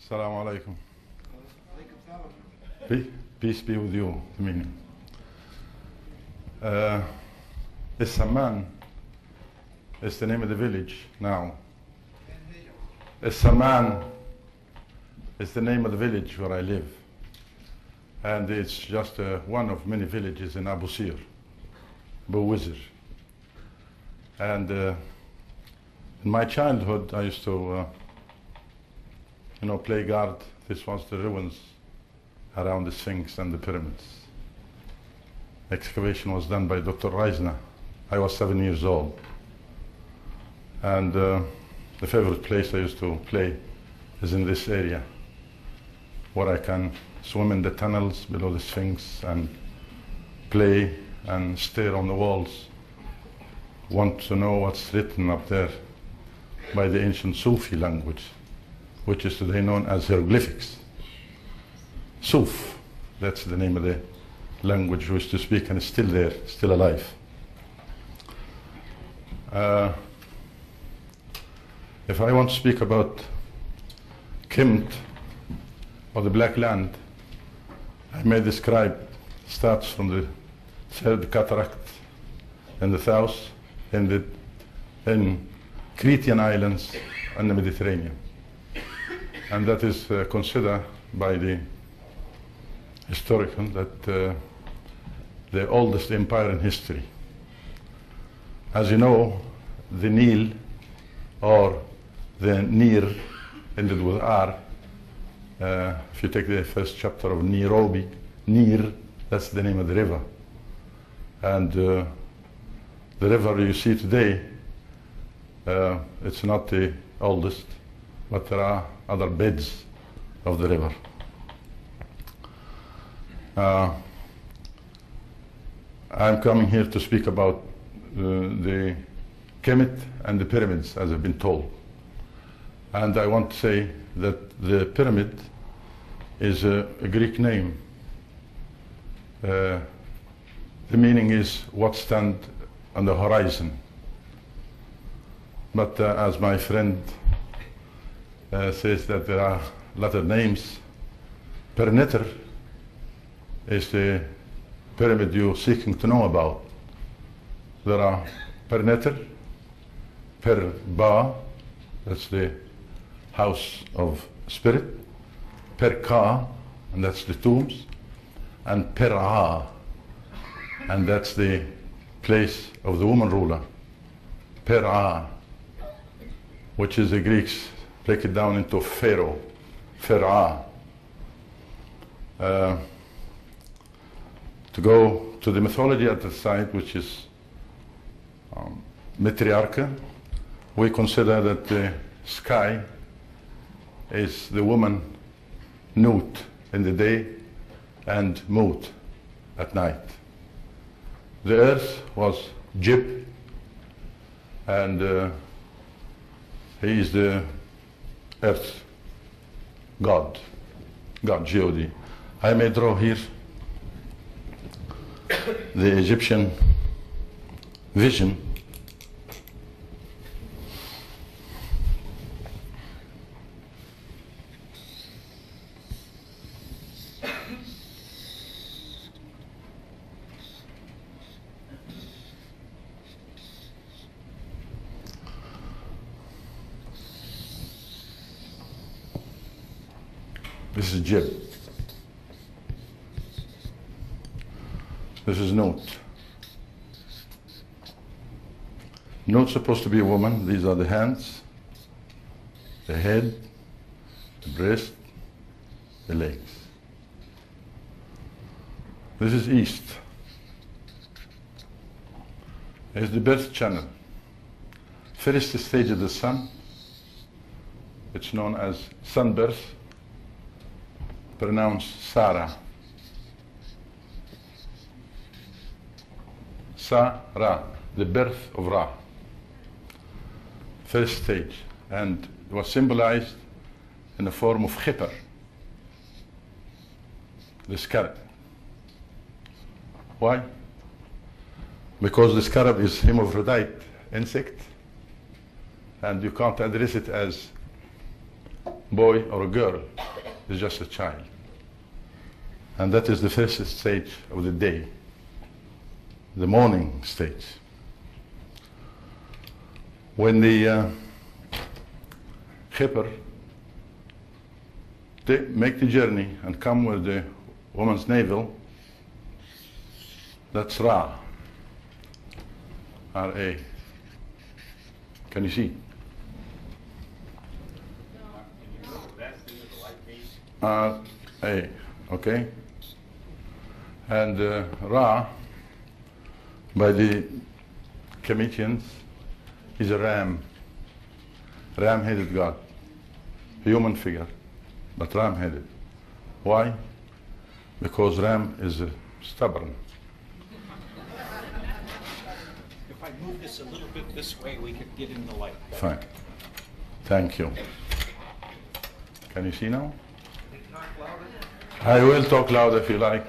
Assalamu alaikum. Peace be with you. Meaning. Saman is the name of the village now. Saman is the name of the village where I live. And it's just one of many villages in Abu Sir, Abu Wizir. And in my childhood, I used to play guard. This was the ruins around the Sphinx and the pyramids. Excavation was done by Dr. Reisner. I was 7 years old. And the favorite place I used to play is in this area, where I can swim in the tunnels below the Sphinx and play and stare on the walls. Want to know what's written up there by the ancient Sufi language, which is today known as hieroglyphics. Suf, that's the name of the language we used to speak, and it's still there, still alive. If I want to speak about Kemet, or the Black Land, I may describe, starts from the third cataract in the south, in Cretan islands and the Mediterranean. And that is considered by the historian that the oldest empire in history. As you know, the Nile, or the Nir, ended with R. If you take the first chapter of Nairobi, Nir, that's the name of the river. And the river you see today, it's not the oldest, but there are other beds of the river. I'm coming here to speak about the Kemet and the pyramids, as I've been told. And I want to say that the pyramid is a Greek name. The meaning is what stands on the horizon. But as my friend says that there are a lot of names, Perneter is the pyramid you're seeking to know about. There are Perneter, Per-Ba, that's the house of spirit, Per-Ka, and that's the tombs, and Per-A, and that's the place of the woman ruler, Per-A, which is the Greeks break it down into Pharaoh, Pharaoh. To go to the mythology at the site, which is matriarchal, we consider that the sky is the woman Nut in the day and Mut at night. The earth was Jib, and he is the earth god, God. I may draw here the Egyptian vision. This is Jib. This is Nut. Nut's supposed to be a woman. These are the hands, the head, the breast, the legs. This is East. It's the birth channel. First stage of the sun. It's known as sunbirth, pronounced Sarah. Sa-Ra, the birth of Ra. First stage, and it was symbolized in the form of Khipper, the scarab. Why? Because the scarab is hermaphrodite insect, and you can't address it as boy or a girl, is just a child. And that is the first stage of the day, the morning stage. When the Khipper make the journey and come with the woman's navel, that's Ra, R-A. Can you see? R-A, okay? And Ra, by the Kemetians, is a ram-headed god, human figure, but ram-headed. Why? Because ram is stubborn. If I move this a little bit this way, we could get in the light. Fine. Thank you. Can you see now? Talk louder. I will talk loud if you like.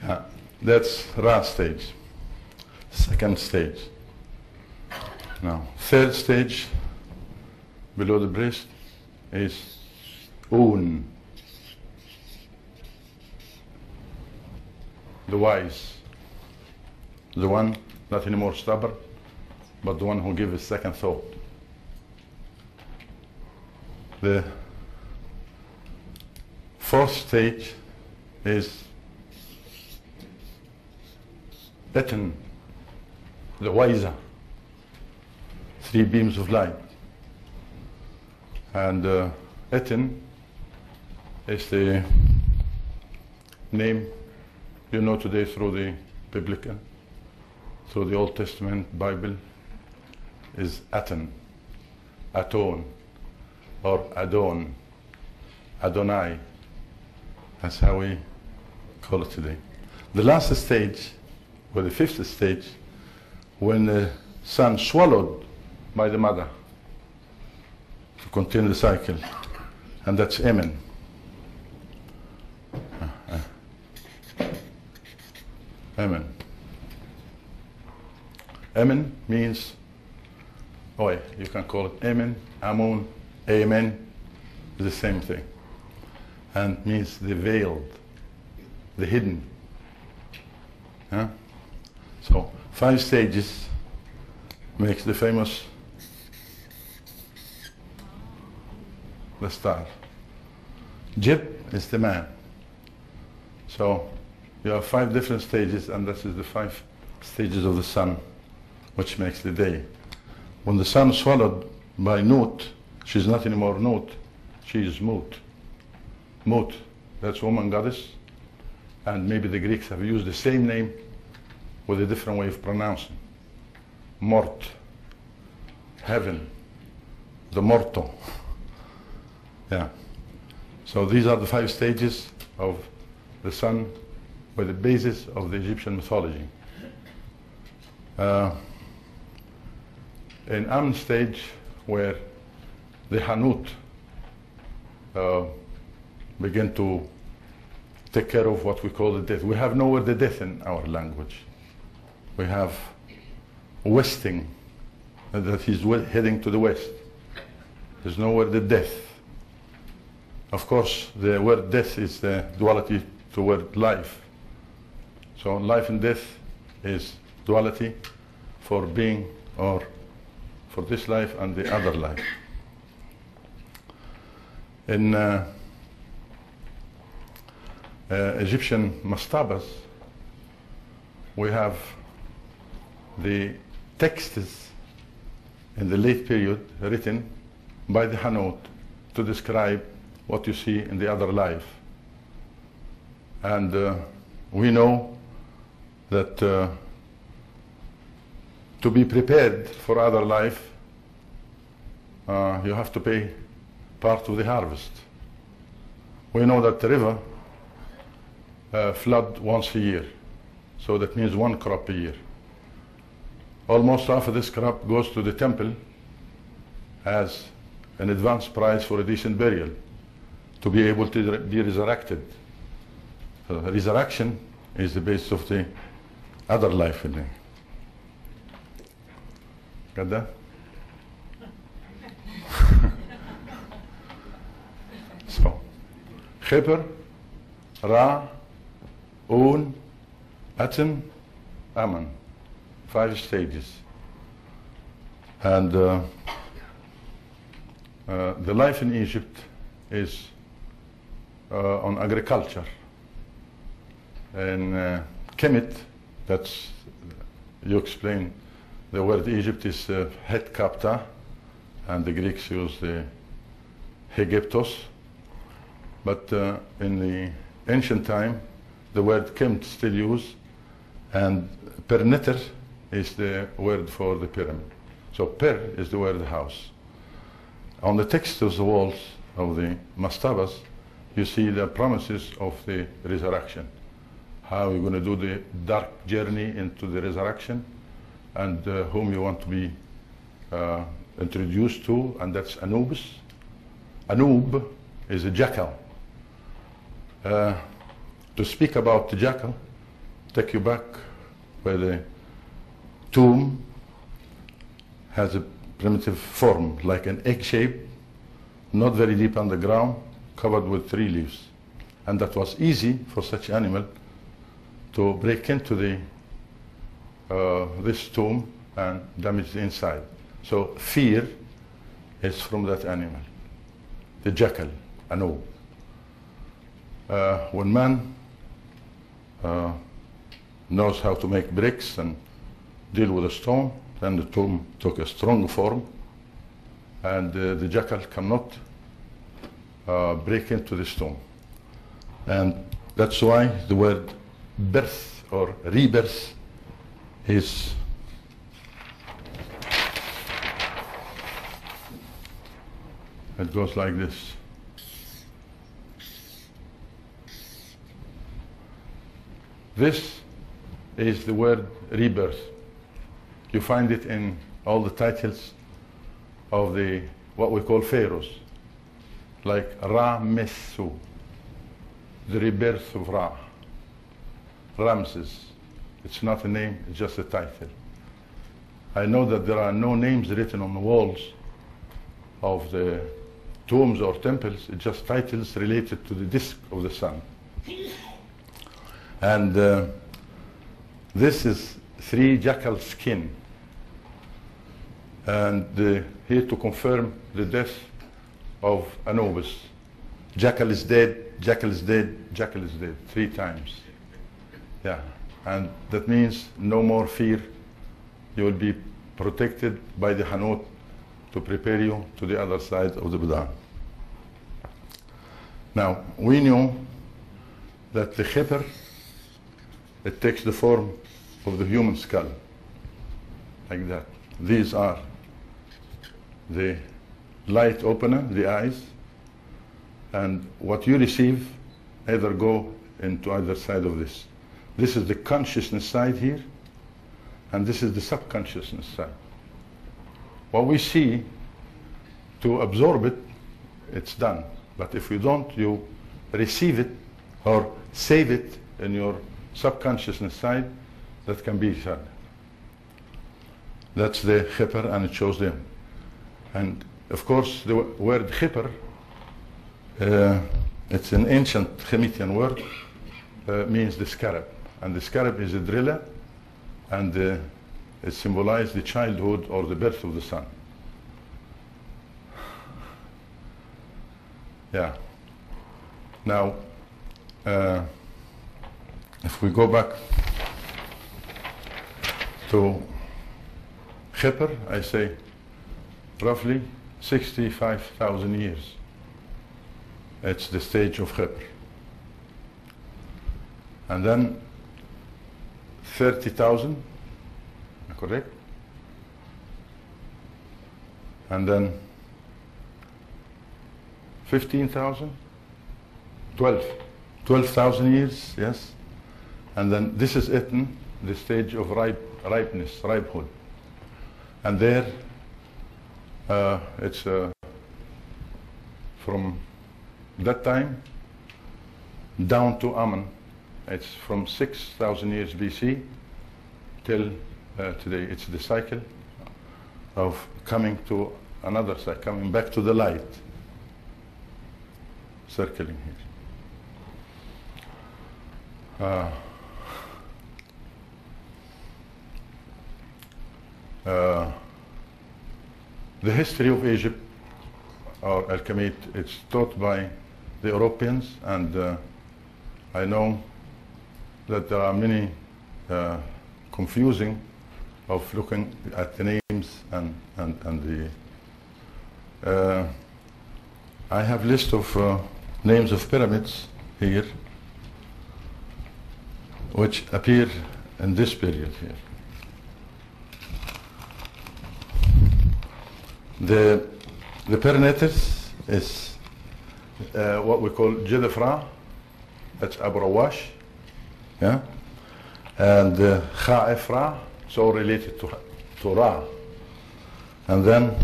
Yeah, that's Ra stage. Second stage. Now, third stage, below the breast, is Un, the wise, the one not anymore stubborn, but the one who gives a second thought. The fourth stage is Etten, the wiser, three beams of light. And Etten is the name you know today through the biblical, through the Old Testament Bible, is Aton, Aton, or Adon, Adonai. That's how we call it today. The last stage, or the fifth stage, when the son swallowed by the mother to continue the cycle, and that's Amen. Amen. Amen means, you can call it Amen, Amun, Amen, the same thing. And means the veiled, the hidden. Huh? So 5 stages makes the famous the star. Jib is the man. So you have 5 different stages, and this is the 5 stages of the sun, which makes the day. When the sun is swallowed by Nut, she's not anymore Nut, she is Mut. Mut, that's woman goddess, and maybe the Greeks have used the same name with a different way of pronouncing. Mort, heaven, the morto. Yeah. So these are the 5 stages of the sun by the basis of the Egyptian mythology. In Am stage, where the Hanut begin to take care of what we call the death. We have no word the death in our language. We have westing, that he's heading to the west. There's no word the death. Of course, the word death is the duality to word life. So life and death is duality for being, or for this life and the other life. In Egyptian mastabas, we have the texts in the late period written by the Hanut to describe what you see in the other life. And we know that to be prepared for other life, you have to pay part of the harvest. We know that the river flood once a year, so that means 1 crop a year. Almost half of this crop goes to the temple as an advance price for a decent burial, to be able to be resurrected. Resurrection is the basis of the other life in there. Got that? Khepr, Ra, Un, Aten, Aman. 5 stages. And the life in Egypt is on agriculture. In Kemet, that's, you explain, the word Egypt is Het Kapta, and the Greeks use the Hegyptos. But in the ancient time, the word Kemet still used, and Perneter is the word for the pyramid. So Per is the word house. On the text of the walls of the mastabas, you see the promises of the resurrection. How you're going to do the dark journey into the resurrection, and whom you want to be introduced to, and that's Anubis. Anub is a jackal. To speak about the jackal, take you back where the tomb has a primitive form, like an egg shape, not very deep underground, covered with 3 leaves. And that was easy for such animal to break into the this tomb and damage the inside. So fear is from that animal, the jackal, Anub. When man knows how to make bricks and deal with a stone, then the tomb took a strong form, and the jackal cannot break into the stone. And that's why the word birth or rebirth is it goes like this. This is the word rebirth. You find it in all the titles of the what we call pharaohs, like Ra-Mesu, the rebirth of Ra. Ramses, it's not a name, it's just a title. I know that there are no names written on the walls of the tombs or temples, it's just titles related to the disk of the sun. And this is 3 jackal skin. And here to confirm the death of Anubis. Jackal is dead, jackal is dead, jackal is dead, 3 times. Yeah, and that means no more fear. You will be protected by the Hanut to prepare you to the other side of the Buddha. Now, we know that the Khepr, it takes the form of the human skull, like that. These are the light opener, the eyes, and what you receive either go into either side of this. This is the consciousness side here, and this is the subconsciousness side. What we see, to absorb it, it's done. But if you don't, you receive it or save it in your subconsciousness side, that can be said. That's the Khepr, and it shows them. And of course, the word Khepr, it's an ancient Khemitian word, means the scarab. And the scarab is a driller, and it symbolizes the childhood or the birth of the sun. Yeah. Now, if we go back to Khepr, I say roughly 65,000 years. It's the stage of Khepr. And then 30,000, correct? And then 15,000, 12,000 years, yes. And then this is Eton, the stage of ripeness, ripehood. And there, it's from that time down to Amen. It's from 6,000 years BC till today. It's the cycle of coming to another side, coming back to the light, circling here. Uh, uh, the history of Egypt, or Kemet, it's taught by the Europeans, and I know that there are many confusing of looking at the names and the. I have list of names of pyramids here, which appear in this period here. The Pernetes is what we call Jedefra, that's Abu Rawash, yeah, and Kha'ifra, so related to Ra, and then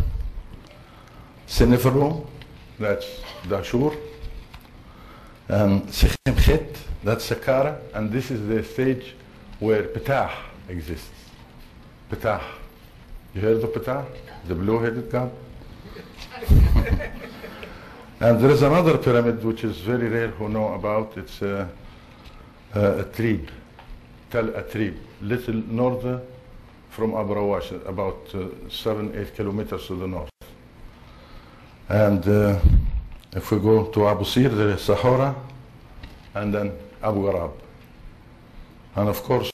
Seneferu, that's Dashur, and Sekhemchet, that's Saqqara, and this is the stage where Ptah exists. Ptah, you heard of Ptah, the blue-headed god? And there is another pyramid which is very rare who know about. It's a Trib, Tel Atrib, little north from Abu Rawash, about 7-8 kilometers to the north. And if we go to Abu Sir, there is Sahara, and then Abu Gharab. And of course,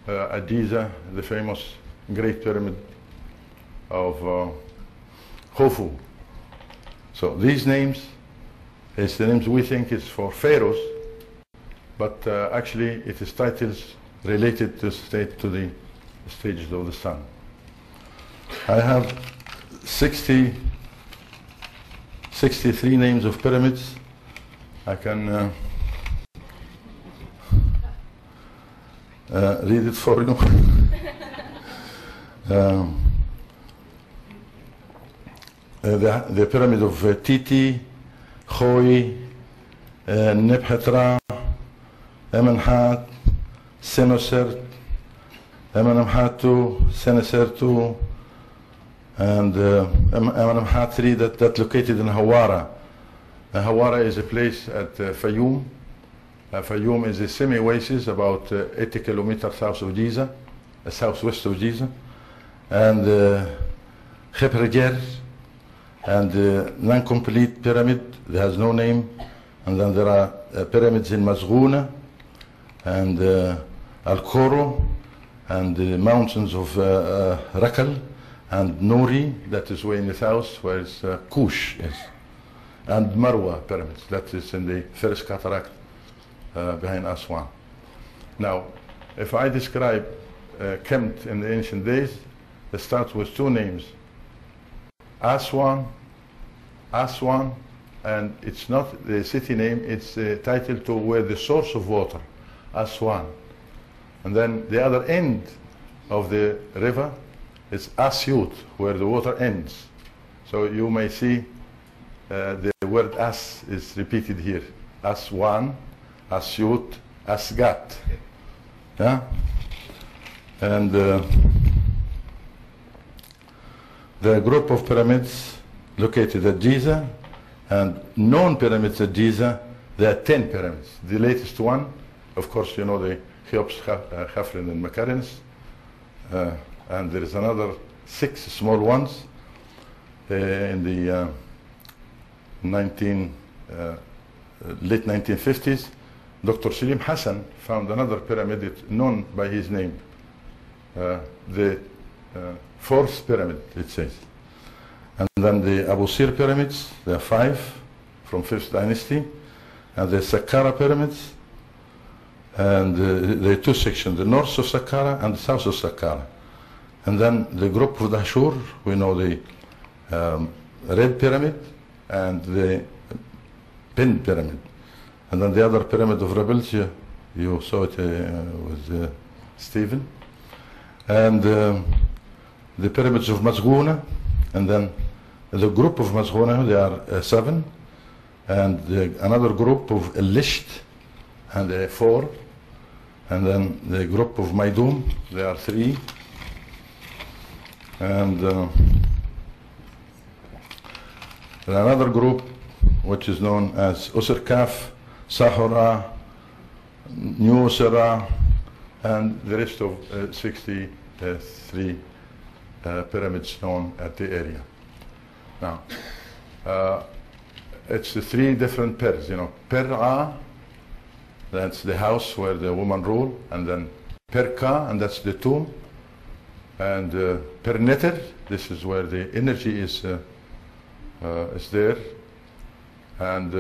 at Giza, the famous Great Pyramid of Khufu. So these names is the names we think is for pharaohs, but actually it is titles related to the stages of the sun. I have 63 names of pyramids. I can read it for you. The pyramid of Titi, Khoi, Nebhatra, Amenhat, Senusert, Amenemhatu, Senesertu, and Amenemhat III that located in Hawara. Hawara is a place at Fayoum. Fayoum is a semi-oasis about 80 kilometers south of Giza, southwest of Giza, and Khebreger, and the non-complete pyramid that has no name, and then there are pyramids in Mazghuna and Al-Koro and the mountains of Rakal and Nuri, that is way in the south, where Kush is, and Marwa pyramids, that is in the first cataract behind Aswan. Now, if I describe Kemet in the ancient days, it starts with two names. Aswan, and it's not the city name, it's the title to where the source of water, Aswan. And then the other end of the river is Asyut, where the water ends. So you may see the word As is repeated here. Aswan, Asyut, Asgat. Yeah? And the group of pyramids located at Giza, and known pyramids at Giza, there are 10 pyramids. The latest one, of course, you know, the Cheops, Khafren, and Makarins, and there is another 6 small ones in the late 1950s. Dr. Salim Hassan found another pyramid known by his name, the fourth pyramid, it says. And then the Abu Sir pyramids, there are 5 from 5th dynasty, and the Saqqara pyramids, and there are 2 sections, the north of Saqqara and the south of Saqqara. And then the group of Dashur, we know the red pyramid and the pin pyramid. And then the other pyramid of rebels, you saw it with Stephen. And the pyramids of Mazghuna, and then the group of Mazghuna, they are 7, and another group of Lisht, and 4, and then the group of Maydum, they are 3, and another group which is known as Usr Kaf, Sahara, New Sera, and the rest of 63 pyramids known at the area. Now, it's the three different pairs, you know. Per-A, that's the house where the woman rule, and then Per-Ka, and that's the tomb, and Per-Neter, this is where the energy is there, and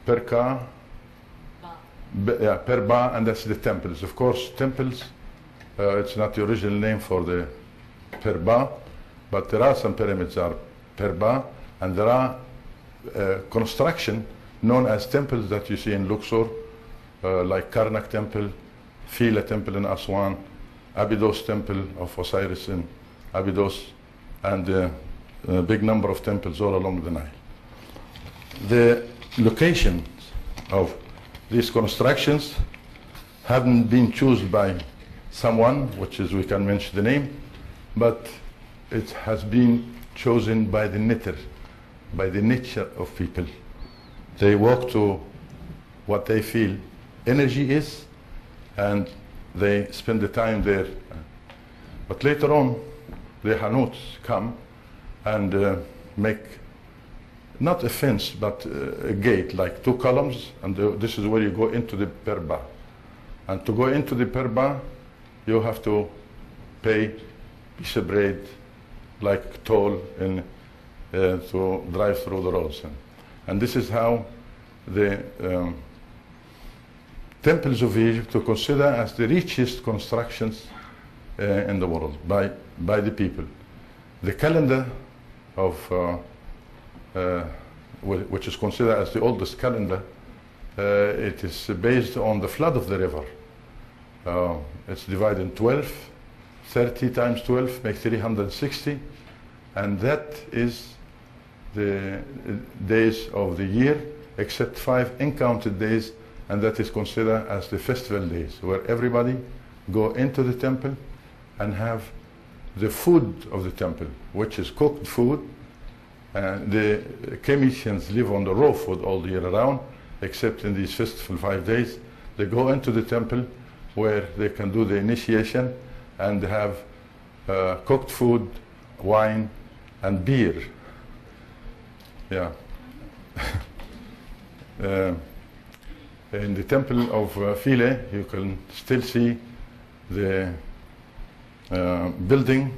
Per-Ka, Per-Ba, and that's the temples. Of course, temples, it's not the original name for the Per-Ba, but there are some pyramids are Per-Ba, and there are construction known as temples that you see in Luxor, like Karnak Temple, Phila Temple in Aswan, Abydos Temple of Osiris in Abydos, and a big number of temples all along the Nile. The locations of these constructions haven't been chosen by someone, which is, we can mention the name, but it has been chosen by the nature, by the nature of people. They walk to what they feel energy is, and they spend the time there. But later on, the Hanuts come and make not a fence, but a gate, like two columns, and this is where you go into the Per-Ba. And to go into the Per-Ba, you have to pay piece of bread, like toll, in, to drive through the roads. And this is how the temples of Egypt are considered as the richest constructions in the world by the people. The calendar of which is considered as the oldest calendar, it is based on the flood of the river. It's divided in 12, 30 times 12 makes 360, and that is the days of the year, except 5 uncounted days, and that is considered as the festival days, where everybody go into the temple and have the food of the temple, which is cooked food. The Kemetians live on the raw food all the year around, except in these festival 5 days. They go into the temple where they can do the initiation and have cooked food, wine, and beer. Yeah. In the temple of Philae, you can still see the building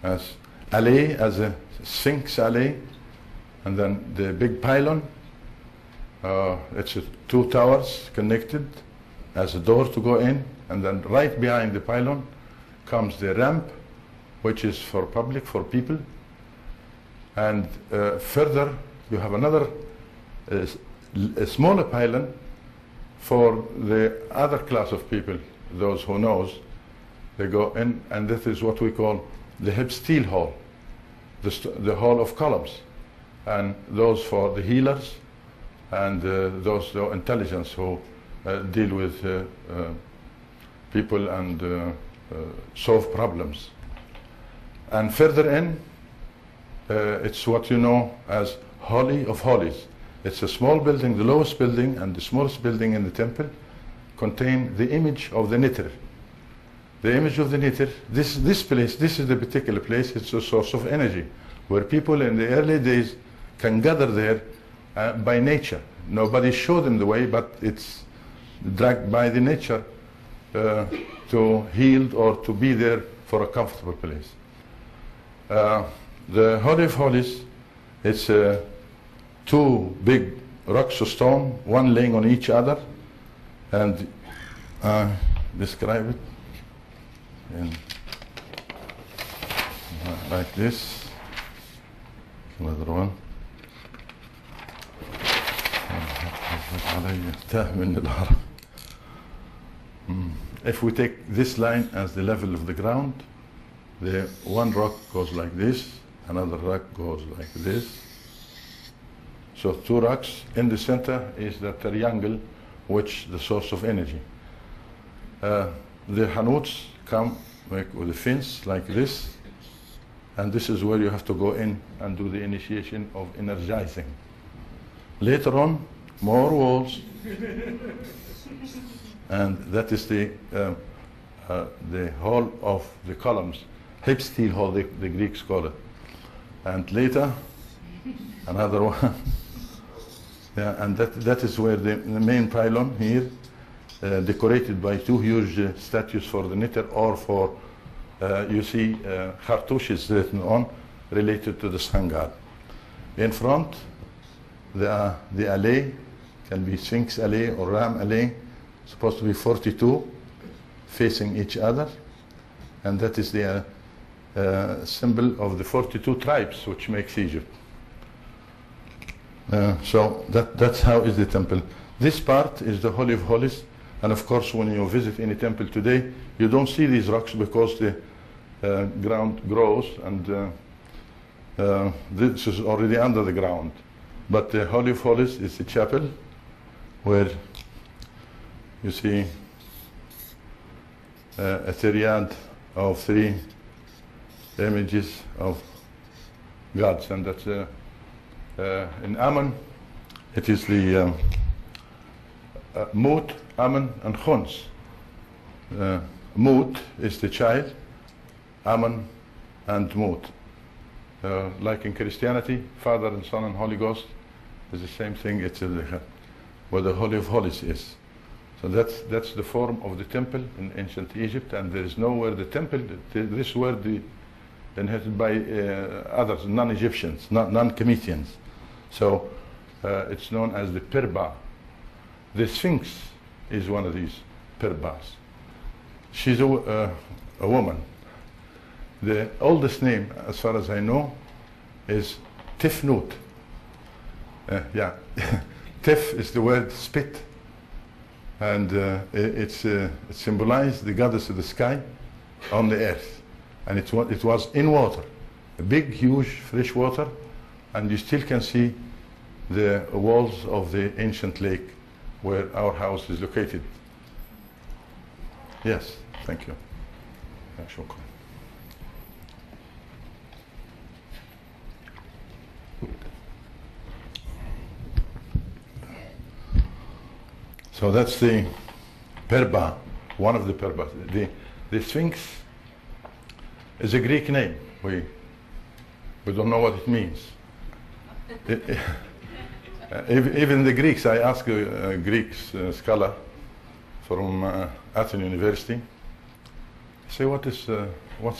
as alley, as a Sphinx alley, and then the big pylon. It's 2 towers connected as a door to go in, and then right behind the pylon comes the ramp, which is for public, for people. And further, you have another a smaller pylon for the other class of people, those who knows. They go in, and that is what we call the Hebsteel Hall, the hall of columns. And those for the healers and those the intelligence who deal with people and solve problems. And further in, it's what you know as Holy of Holies. It's a small building, the lowest building and the smallest building in the temple contain the image of the Neter. The image of the Neter, this place, this is the particular place, it's a source of energy, where people in the early days can gather there by nature. Nobody showed them the way, but it's dragged by the nature to heal or to be there for a comfortable place. The Holy of Holies, it's 2 big rocks of stone, one laying on each other, and describe it in, like this. Another one. If we take this line as the level of the ground, the one rock goes like this, another rock goes like this. So 2 rocks. In the center is the triangle, which the source of energy. The Hanuts come with a fence like this, and this is where you have to go in and do the initiation of energizing. Later on, more walls, and that is the hall of the columns, hip steel hall, the Greeks call it. And later, another one. Yeah, and that is where the main pylon here, decorated by two huge statues for the knitter, or for, you see, cartouches written on, related to the sun god. In front, the alley can be Sphinx alley or Ram alley, supposed to be 42, facing each other, and that is the symbol of the 42 tribes which makes Egypt. So that's how is the temple. This part is the Holy of Holies, and of course when you visit any temple today, you don't see these rocks because the ground grows, and this is already under the ground. But the Holy of Holies is the chapel where you see a teriad of 3 images of gods, and that's in Ammon, it is the Mut, Ammon, and Khons. Mut is the child, Ammon, and Mut. Like in Christianity, Father and Son and Holy Ghost is the same thing. It's where the Holy of Holies is. So that's the form of the temple in ancient Egypt, and there is nowhere the temple. This were inherited by others, non-Egyptians, non-Kemetians. So it's known as the Pirba. The Sphinx is one of these Pirbas. She's a woman. The oldest name, as far as I know, is Tifnut. Yeah, Tif is the word spit, and it symbolized the goddess of the sky on the earth, and it was in water, a big, huge, fresh water, and you still can see the walls of the ancient lake where our house is located. Yes, thank you. Shukran. So that's the Perba, one of the Perbas. The Sphinx is a Greek name. We don't know what it means. Even the Greeks, I asked a Greek scholar from Athens University, I say, what's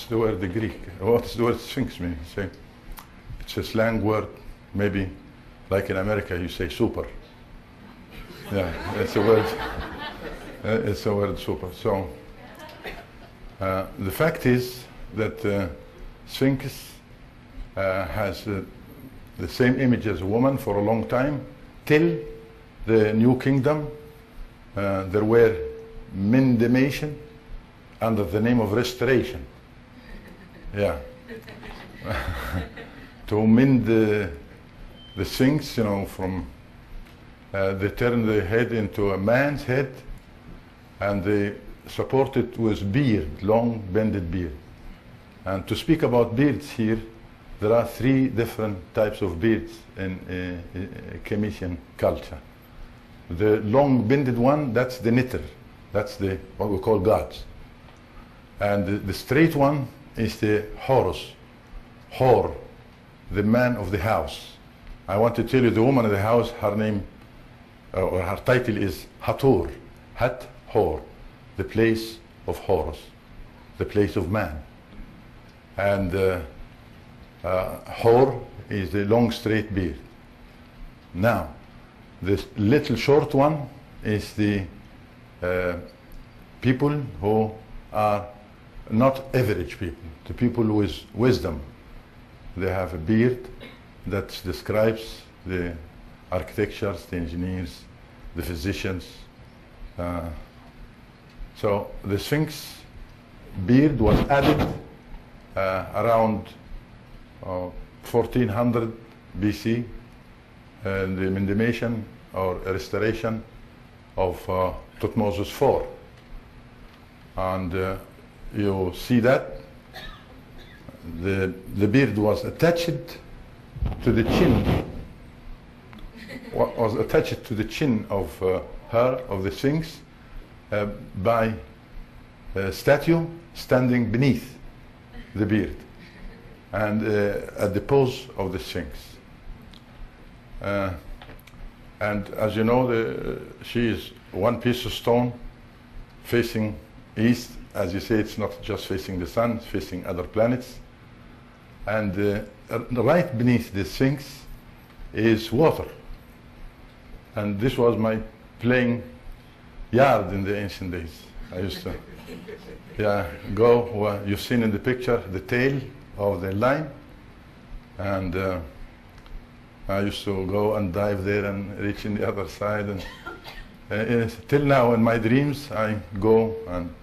the word the Greek? What's the word Sphinx mean? He say, it's a slang word, maybe like in America you say super. Yeah, it's a word. It's a word super. So the fact is that Sphinx has the same image as a woman for a long time, till the New Kingdom. There were mendemation under the name of restoration. Yeah. To mend the Sphinx, you know, from they turned the head into a man's head, and they support it with beard, long bended beard. And to speak about beards here, there are 3 different types of beards in Kemetian culture. The long bended one, that's the knitter. That's what we call gods. And the straight one is the Horus, Hor, the man of the house. I want to tell you, the woman of the house, her name, or her title is Hathor, Hat-Hor, the place of Horus, the place of man. And Hor is the long straight beard. Now, this little short one is the people who are not average people, the people with wisdom. They have a beard that describes the architects, the engineers, the physicians. So the Sphinx beard was added around 1400 BC, and the mendemation or restoration of Thutmose IV. And you see that the beard was attached to the chin. was attached to the chin of her, of the Sphinx, by a statue standing beneath the beard and at the pose of the Sphinx. And as you know, she is one piece of stone facing east. As you say, it's not just facing the sun, it's facing other planets. And right beneath the Sphinx is water. And this was my playing yard in the ancient days. I used to go, you've seen in the picture the tail of the line, and I used to go and dive there and reach in the other side. And till now, in my dreams, I go and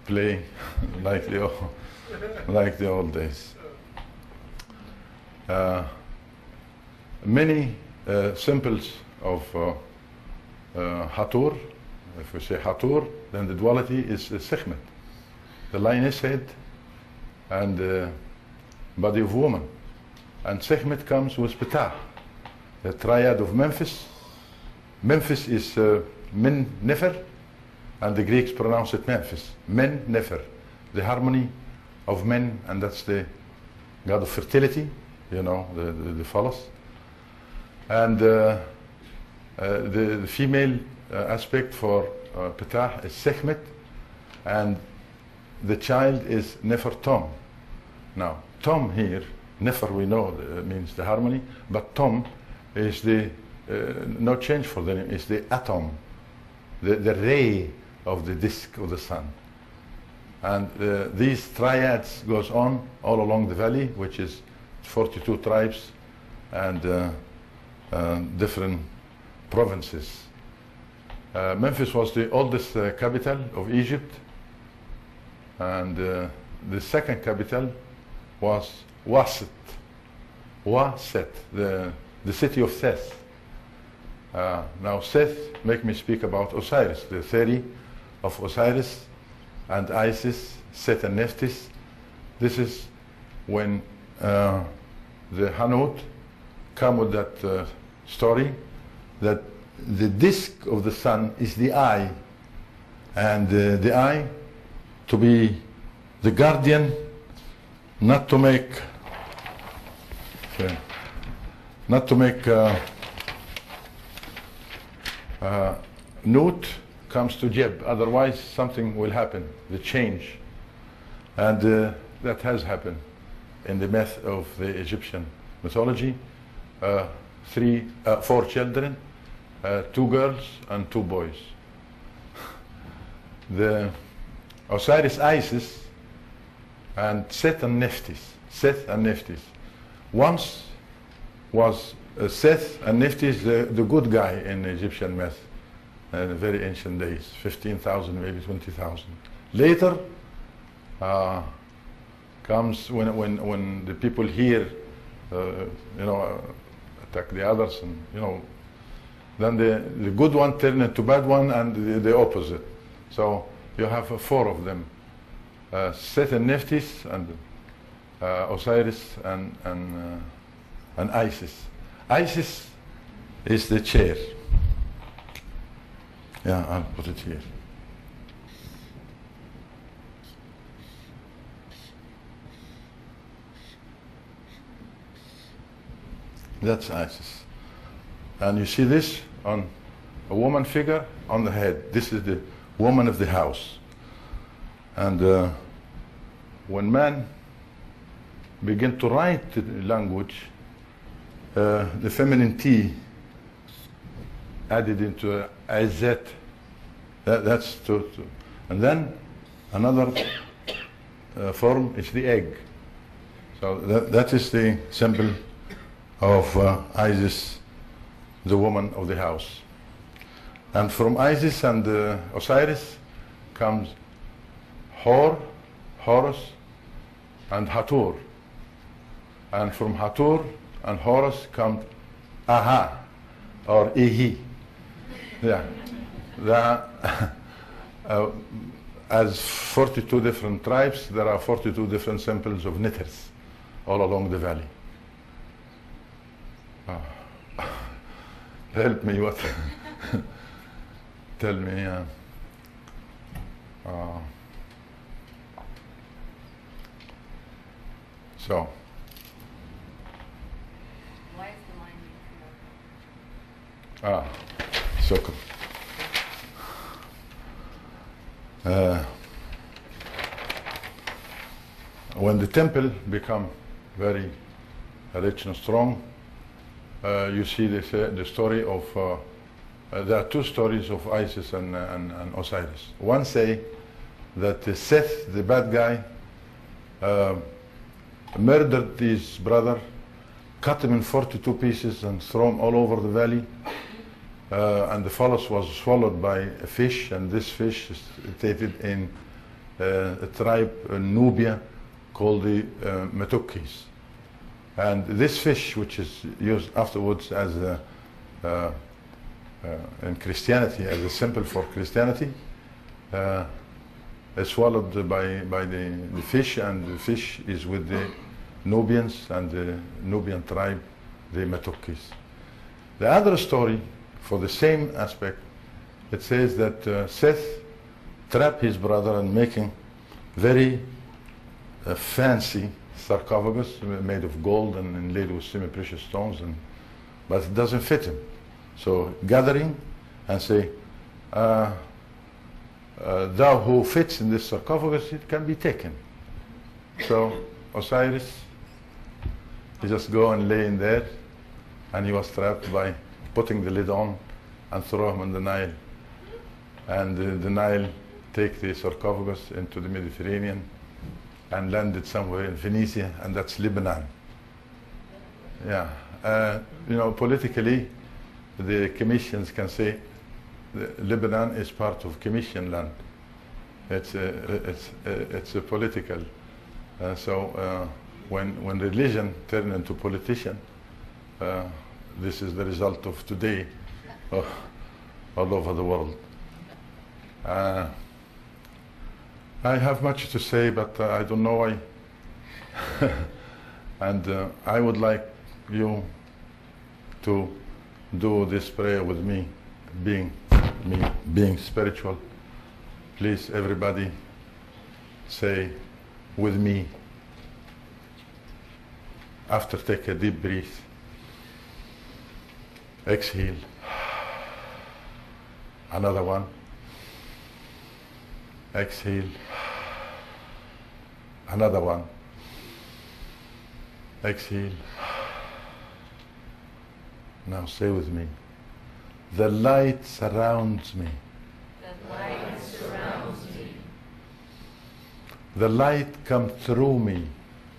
play like the old days. Many symbols of Hathor. If we say Hathor, then the duality is Kemet, the lioness head and body of woman. And Kemet comes with Ptah, the triad of Memphis. Memphis is Min Nefer, and the Greeks pronounce it Memphis. Men Nefer, the harmony of men, and that's the god of fertility, you know, the phallus. And the female aspect for Ptah is Kemet, and the child is Nefertom. Now, Tom here, Nefer we know means the harmony, but Tom is the, no change for the name, is the atom, the ray of the disk of the sun. And these triads goes on all along the valley, which is 42 tribes and different provinces. Memphis was the oldest capital of Egypt, and the second capital was Waset, the city of Seth. Now Seth make me speak about Osiris, the theory of Osiris and Isis, Seth and Nephthys. This is when the Hanut come with that story that the disk of the sun is the eye, and the eye to be the guardian, not to make Nut comes to Jeb, otherwise something will happen, the change. And that has happened in the myth of the Egyptian mythology. 4 children, 2 girls and 2 boys. The Osiris, Isis, and Seth and Nephthys. Once was Seth and Nephthys the good guy in Egyptian myth in the very ancient days, 15,000, maybe 20,000. Later comes when the people here, attack the others, and then the good one turned into bad one, and the opposite. So you have 4 of them, Seth and Nephthys, and Osiris, and Isis. Isis is the chair. Yeah, I'll put it here. That's Isis. And you see this on a woman figure on the head. This is the woman of the house. And when man begin to write the language, the feminine T added into Izzet, that's to, and then another form is the egg. So that is the symbol of Isis, the woman of the house. And from Isis and Osiris comes Horus, and Hathor. And from Hathor and Horus comes Aha, or Ihi. Yeah. As 42 different tribes, there are 42 different symbols of knitters all along the valley. Help me, what? Tell me. So. Why is the line being شكرا. When the temple become very rich and strong, you see the story of, there are two stories of Isis and Osiris. One say that Seth, the bad guy, murdered his brother, cut him in 42 pieces and throw him all over the valley. And the phallus was swallowed by a fish, and this fish is stated in a tribe in Nubia called the Metukis. And this fish, which is used afterwards as in Christianity as a symbol for Christianity, is swallowed by the fish, and the fish is with the Nubians and the Nubian tribe, the Metukis. The other story, for the same aspect, it says that Seth trapped his brother and making very fancy sarcophagus made of gold and inlaid with semi-precious stones, but it doesn't fit him. So gathering and say, thou who fits in this sarcophagus, it can be taken. So Osiris, he just go and lay in there, and he was trapped by putting the lid on and throw him in the Nile. And the Nile take the sarcophagus into the Mediterranean and landed somewhere in Phoenicia, and that's Lebanon. Yeah, you know, politically, the Commissions can say Lebanon is part of Commission land. It's a political. So when religion turns into politician, this is the result of today all over the world. I have much to say, but I don't know why. And I would like you to do this prayer with me, being spiritual. Please, everybody, say with me. After, take a deep breath. Exhale. Another one. Exhale. Another one. Exhale. Now say with me. The light surrounds me. The light surrounds me. The light comes through me.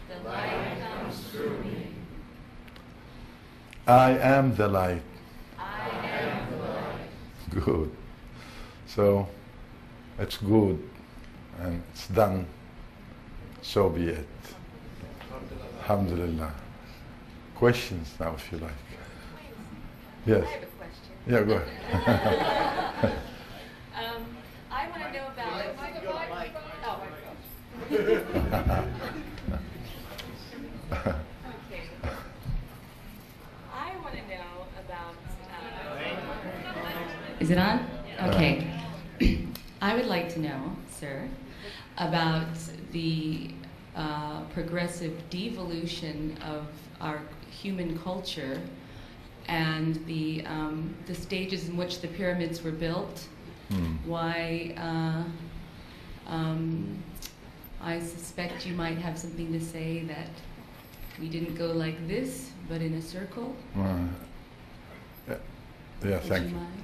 The light comes through me. I am the light. I am the light. Good. So it's good and it's done. So be it. Alhamdulillah. Questions now, if you like. Yes. I have a question. Yeah, go ahead. I want to know about. Okay. I want to know about. Is it on? Okay. I would like to know, sir, about the progressive devolution of our human culture and the stages in which the pyramids were built. Why? I suspect you might have something to say that we didn't go like this, but in a circle. Yeah, thank you. Mind?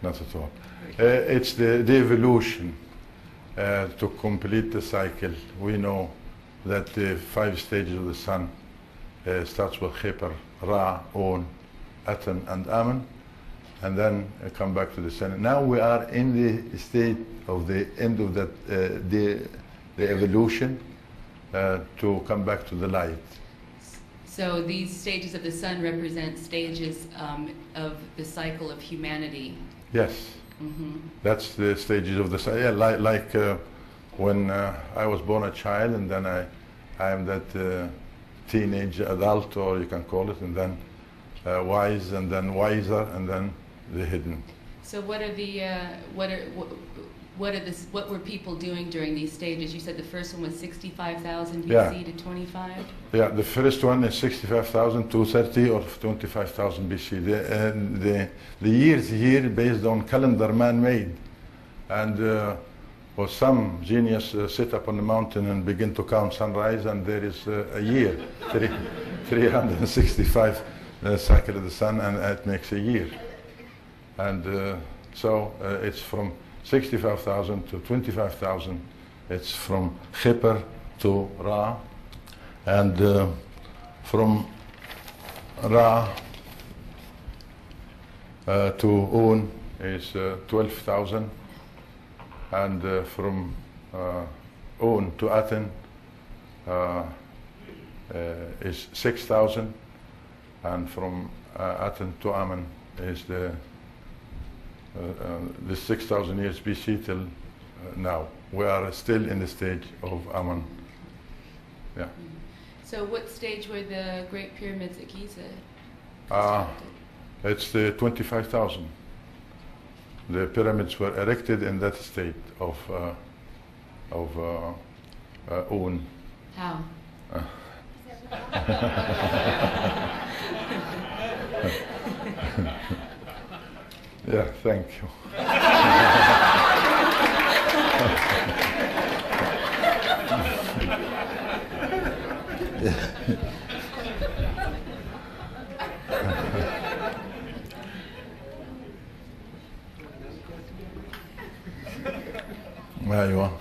Not at all. It's the evolution to complete the cycle. We know that the 5 stages of the sun starts with Khepr, Ra, On, Aten, and Amen, and then come back to the sun. Now we are in the state of the end of that, the evolution to come back to the light. So these stages of the sun represent stages of the cycle of humanity. Yes. That's the stages of the sun. Yeah, like when I was born a child, and then I am that teenage adult, or you can call it, and then wise, and then wiser, and then the hidden. So what are the what were people doing during these stages? You said the first one was 65,000 BC Yeah. to 25. Yeah, the first one is 65,000 to 30 or 25,000 BC. The years here based on calendar man-made, and or some genius sit up on the mountain and begin to count sunrise, and there is a year, 365 cycle of the sun, and it makes a year. And so it's from 65,000 to 25,000. It's from Khipper to Ra, and from Ra to Un is 12,000, and from Un to Aten is 6,000, and from Aten to Ammon is the 6,000 years BC till now. We are still in the stage of Ammon. Yeah. So what stage were the Great Pyramids at Giza constructed? It's the 25,000. The pyramids were erected in that state of Un. How? Yeah, thank you. أيوة.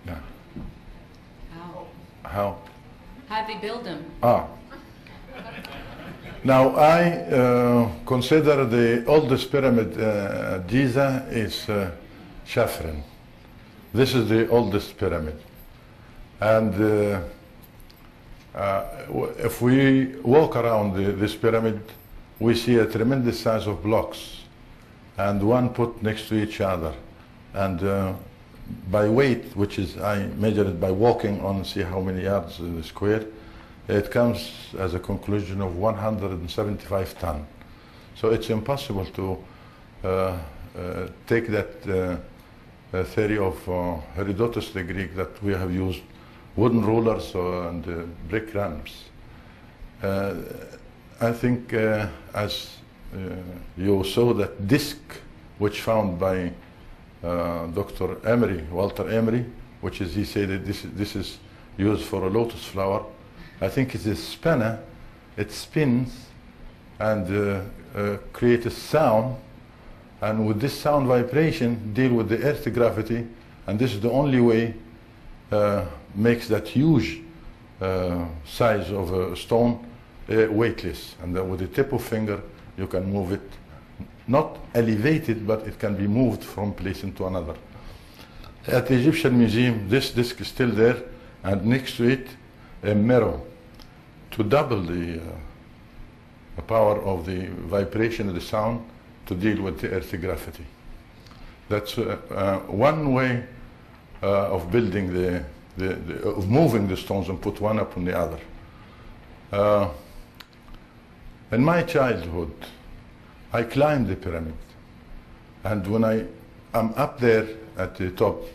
Yeah. How? How'd they build them? Now I consider the oldest pyramid at Giza is Chafrin. This is the oldest pyramid, and if we walk around this pyramid, we see a tremendous size of blocks, and one put next to each other, and by weight, which is I measure it by walking on, see how many yards in the square, it comes as a conclusion of 175 tons. So it's impossible to take that theory of Herodotus the Greek that we have used wooden rulers and brick ramps. I think as you saw that disc which found by Dr. Emery, Walter Emery, which is, he said that this is used for a lotus flower. I think it's a spinner. It spins and creates a sound, and with this sound vibration deal with the earth gravity, and this is the only way makes that huge size of a stone weightless, and with the tip of finger you can move it, not elevated, but it can be moved from place into another. At the Egyptian Museum, this disc is still there, and next to it a mirror to double the power of the vibration of the sound to deal with the earth gravity. That's one way of building of moving the stones and put one upon the other. In my childhood, I climbed the pyramid, and when I'm up there at the top,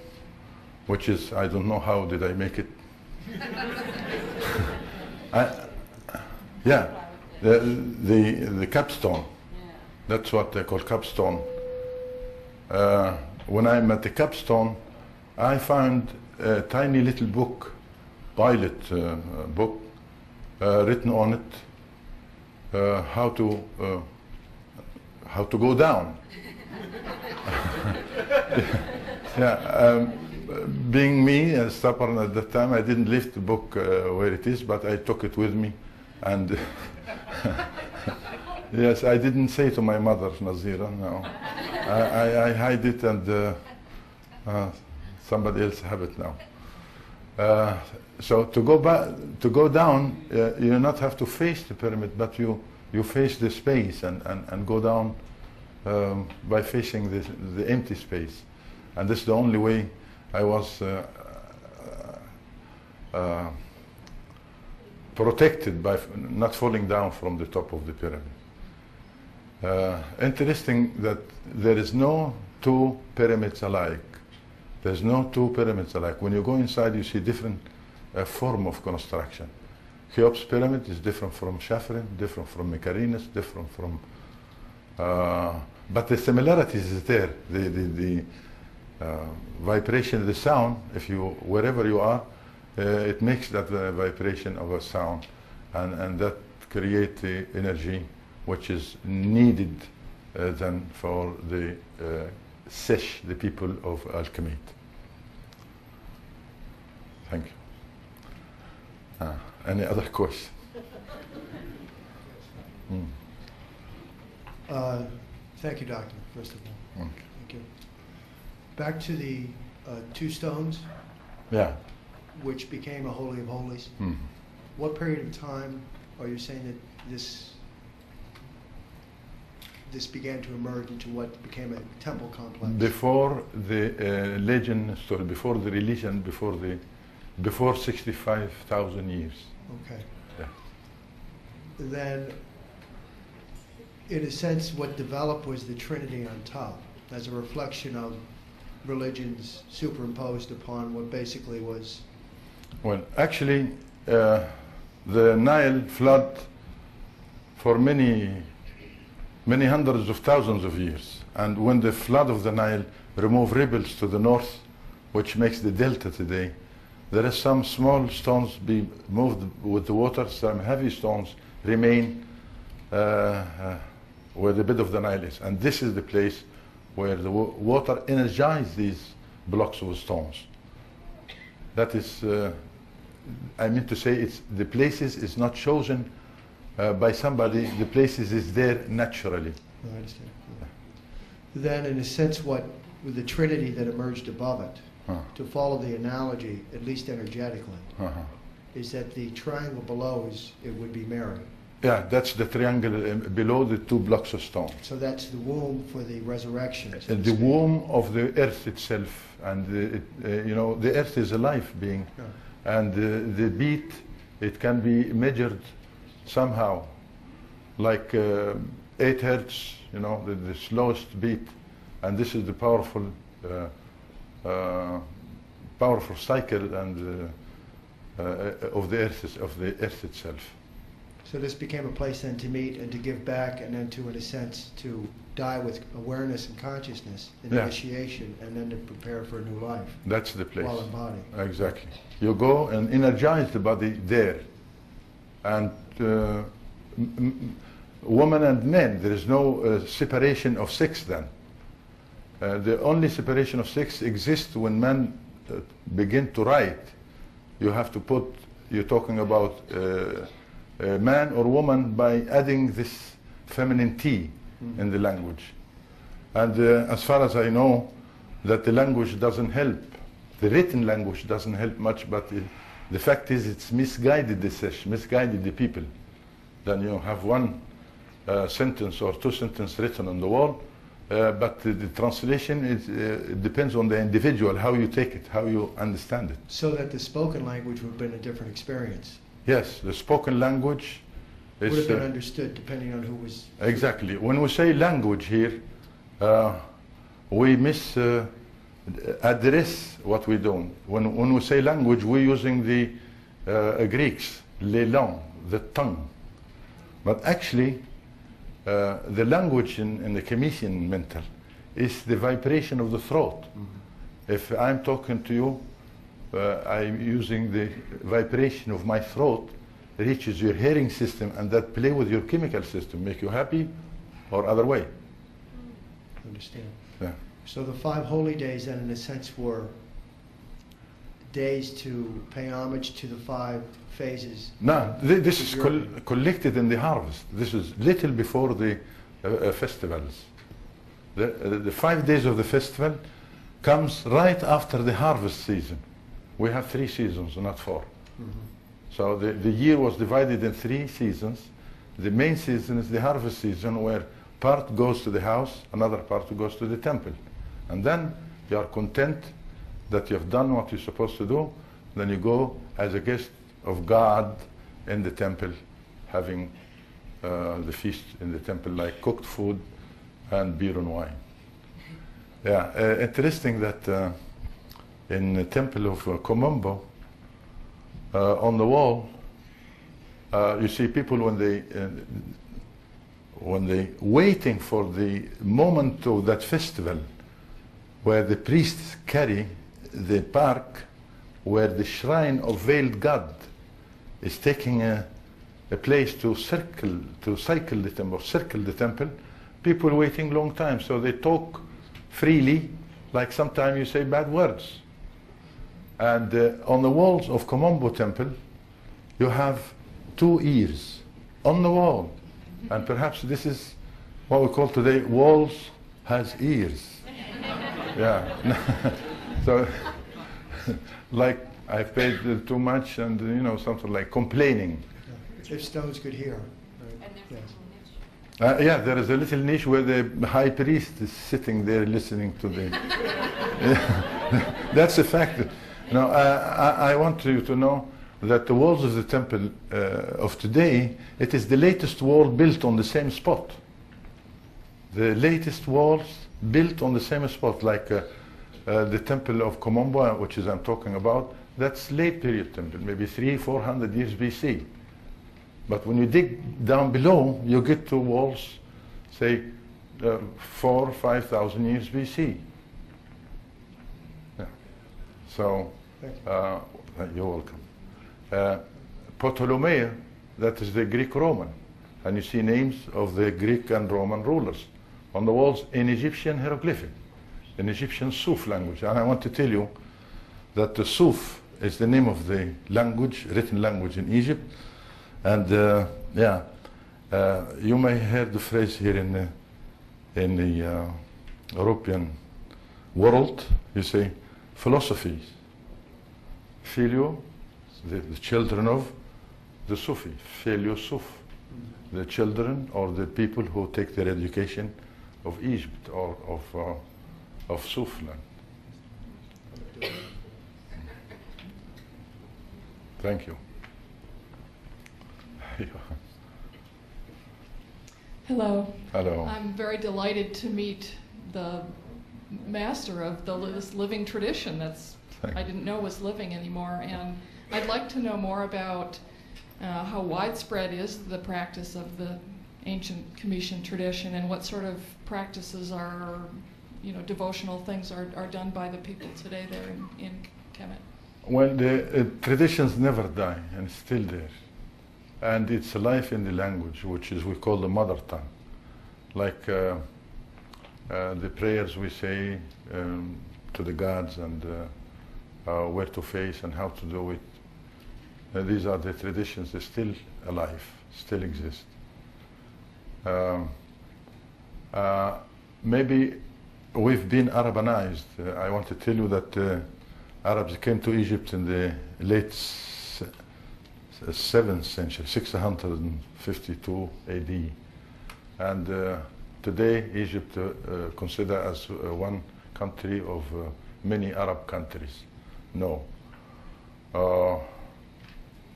which is, I don't know how did I make it. Yeah, the capstone. That's what they call capstone. When I'm at the capstone, I found a tiny little book, pilot book, written on it how to go down. Yeah, being me, stubborn at that time, I didn't leave the book where it is, but I took it with me, and yes, I didn't say to my mother, Nazira, no. I hide it, and somebody else have it now. So to go down, you not have to face the pyramid, but you face the space and go down by facing the empty space, and this is the only way I was protected by not falling down from the top of the pyramid. Interesting that there is no two pyramids alike. There's no two pyramids alike. When you go inside, you see different form of construction. Cheops pyramid is different from Chafrin, different from Mycerinus, different from... but the similarities is there. The vibration, the sound, if you, wherever you are, it makes that vibration of a sound, and that creates the energy which is needed then for the Sesh, the people of Kemet. Thank you. Any other question? Thank you, Doctor, first of all. Okay. Thank you. Back to the two stones, Yeah. which became a Holy of Holies. Mm. What period of time are you saying that this began to emerge into what became a temple complex? Before the legend story, before the religion, before 65,000 years. Okay. Yeah. Then, in a sense, what developed was the Trinity on top, as a reflection of religions superimposed upon what basically was... Well, actually, the Nile flood for many hundreds of thousands of years. And when the flood of the Nile removed ripples to the north, which makes the delta today, there are some small stones be moved with the water, some heavy stones remain where the bed of the Nile is. And this is the place where the water energizes these blocks of stones. That is, I mean to say, the places is not chosen by somebody, the places is there naturally. I understand. Yeah. Then, in a sense, what with the Trinity that emerged above it, to follow the analogy, at least energetically, is that the triangle below it would be Mary. Yeah, that's the triangle below the two blocks of stone. So that's the womb for the resurrection. So The womb of the earth itself, and the earth is a life being, and the beat, it can be measured somehow, like 8 hertz, the slowest beat, and this is the powerful cycle and of the earth itself. So this became a place then to meet and to give back, and then to, in a sense, to die with awareness and consciousness, initiation, and then to prepare for a new life. That's the place. While in body. Exactly. You go and energize the body there. And women and men, there is no separation of sex then. The only separation of sex exists when men begin to write. You have to put, you're talking about man or woman by adding this feminine T in the language. And as far as I know, that the language doesn't help. The written language doesn't help much, but the fact is it's misguided misguided the people. Then you have one sentence or two sentences written on the wall, but the translation it depends on the individual, how you take it, how you understand it. So that the spoken language would have been a different experience. Yes, the spoken language would have been understood depending on who was... Exactly. When we say language here, we address what we don't. When we say language, we're using the Greeks, les langues, the tongue. But actually, the language in the Kemetian mental is the vibration of the throat. If I'm talking to you, I'm using the vibration of my throat, reaches your hearing system, and that play with your chemical system, make you happy or other way. Understand. Yeah. So the 5 holy days then in a sense were days to pay homage to the 5 phases. No, this is collected in the harvest. This is little before the festivals. The 5 days of the festival comes right after the harvest season. We have 3 seasons, not 4. So the year was divided in 3 seasons. The main season is the harvest season, where part goes to the house, another part goes to the temple. And then you are content that you have done what you're supposed to do. Then you go as a guest of God in the temple, having the feast in the temple, like cooked food and beer and wine. Yeah, interesting that in the temple of Komombo, on the wall, you see people when they waiting for the moment of that festival, where the priests carry the bark, where the shrine of veiled God is taking a place to cycle the temple. People waiting long time, so they talk freely, like sometimes you say bad words. And on the walls of Komombo temple, you have 2 ears on the wall. And perhaps this is what we call today, walls has ears. Yeah. So, like I've paid too much and, you know, something like complaining. If stones could hear. Right? Yes. Yeah, there is a little niche where the high priest is sitting there listening to the... That's a fact. Now, I want you to know that the walls of the temple of today, it is the latest wall built on the same spot. The latest walls built on the same spot, like the temple of Komombo, which is I'm talking about, that's late period temple, maybe 300-400 years BC. But when you dig down below, you get to walls, say, 4,000 or 5,000 years BC. Yeah. So, you're welcome. Ptolemy, that is the Greek-Roman. And you see names of the Greek and Roman rulers on the walls in Egyptian hieroglyphic, in Egyptian Suf language. And I want to tell you that the Suf is the name of the language, written language in Egypt. And you may hear the phrase here in the European world, you say, philosophies. Filio, the children of the Sufi, Filio Suf, the children or the people who take their education of Egypt or of Sufland. Thank you. Hello. Hello. I'm very delighted to meet the master of this living tradition that's I didn't know was living anymore, and I'd like to know more about how widespread is the practice of the ancient Cometian tradition, and what sort of practices are, devotional things are done by the people today there in Kemet. Well, the traditions never die, and it's still there. And it's alive in the language, which is we call the mother tongue. Like the prayers we say to the gods and where to face and how to do it. These are the traditions that are still alive, still exist. Maybe we've been Arabanized. I want to tell you that Arabs came to Egypt in the late 7th century, 652 AD. And today Egypt considered as one country of many Arab countries. No.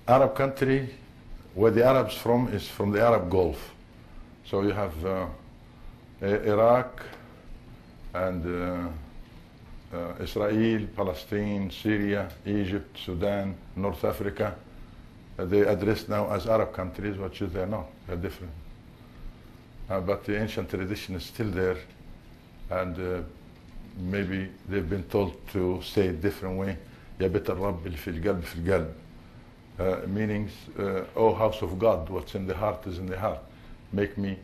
Arab country, where the Arabs from is from the Arab Gulf. So you have Iraq and Israel, Palestine, Syria, Egypt, Sudan, North Africa. They addressed now as Arab countries, which they're not, they're different. But the ancient tradition is still there, and maybe they've been told to say it different way. Ya bit al-Rabb اللي في القلب في القلب. Meanings, oh house of God, what's in the heart is in the heart. Make me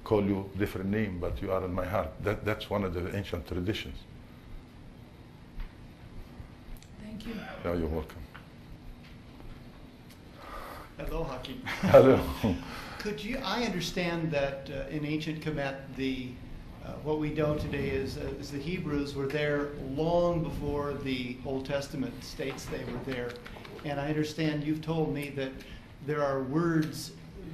call you different name, but you are in my heart. That's one of the ancient traditions. Thank you. Yeah, you're welcome. Hello, Hakim. Hello. Could you? I understand that in ancient Kemet, what we know today is the Hebrews were there long before the Old Testament states they were there, and I understand you've told me that there are words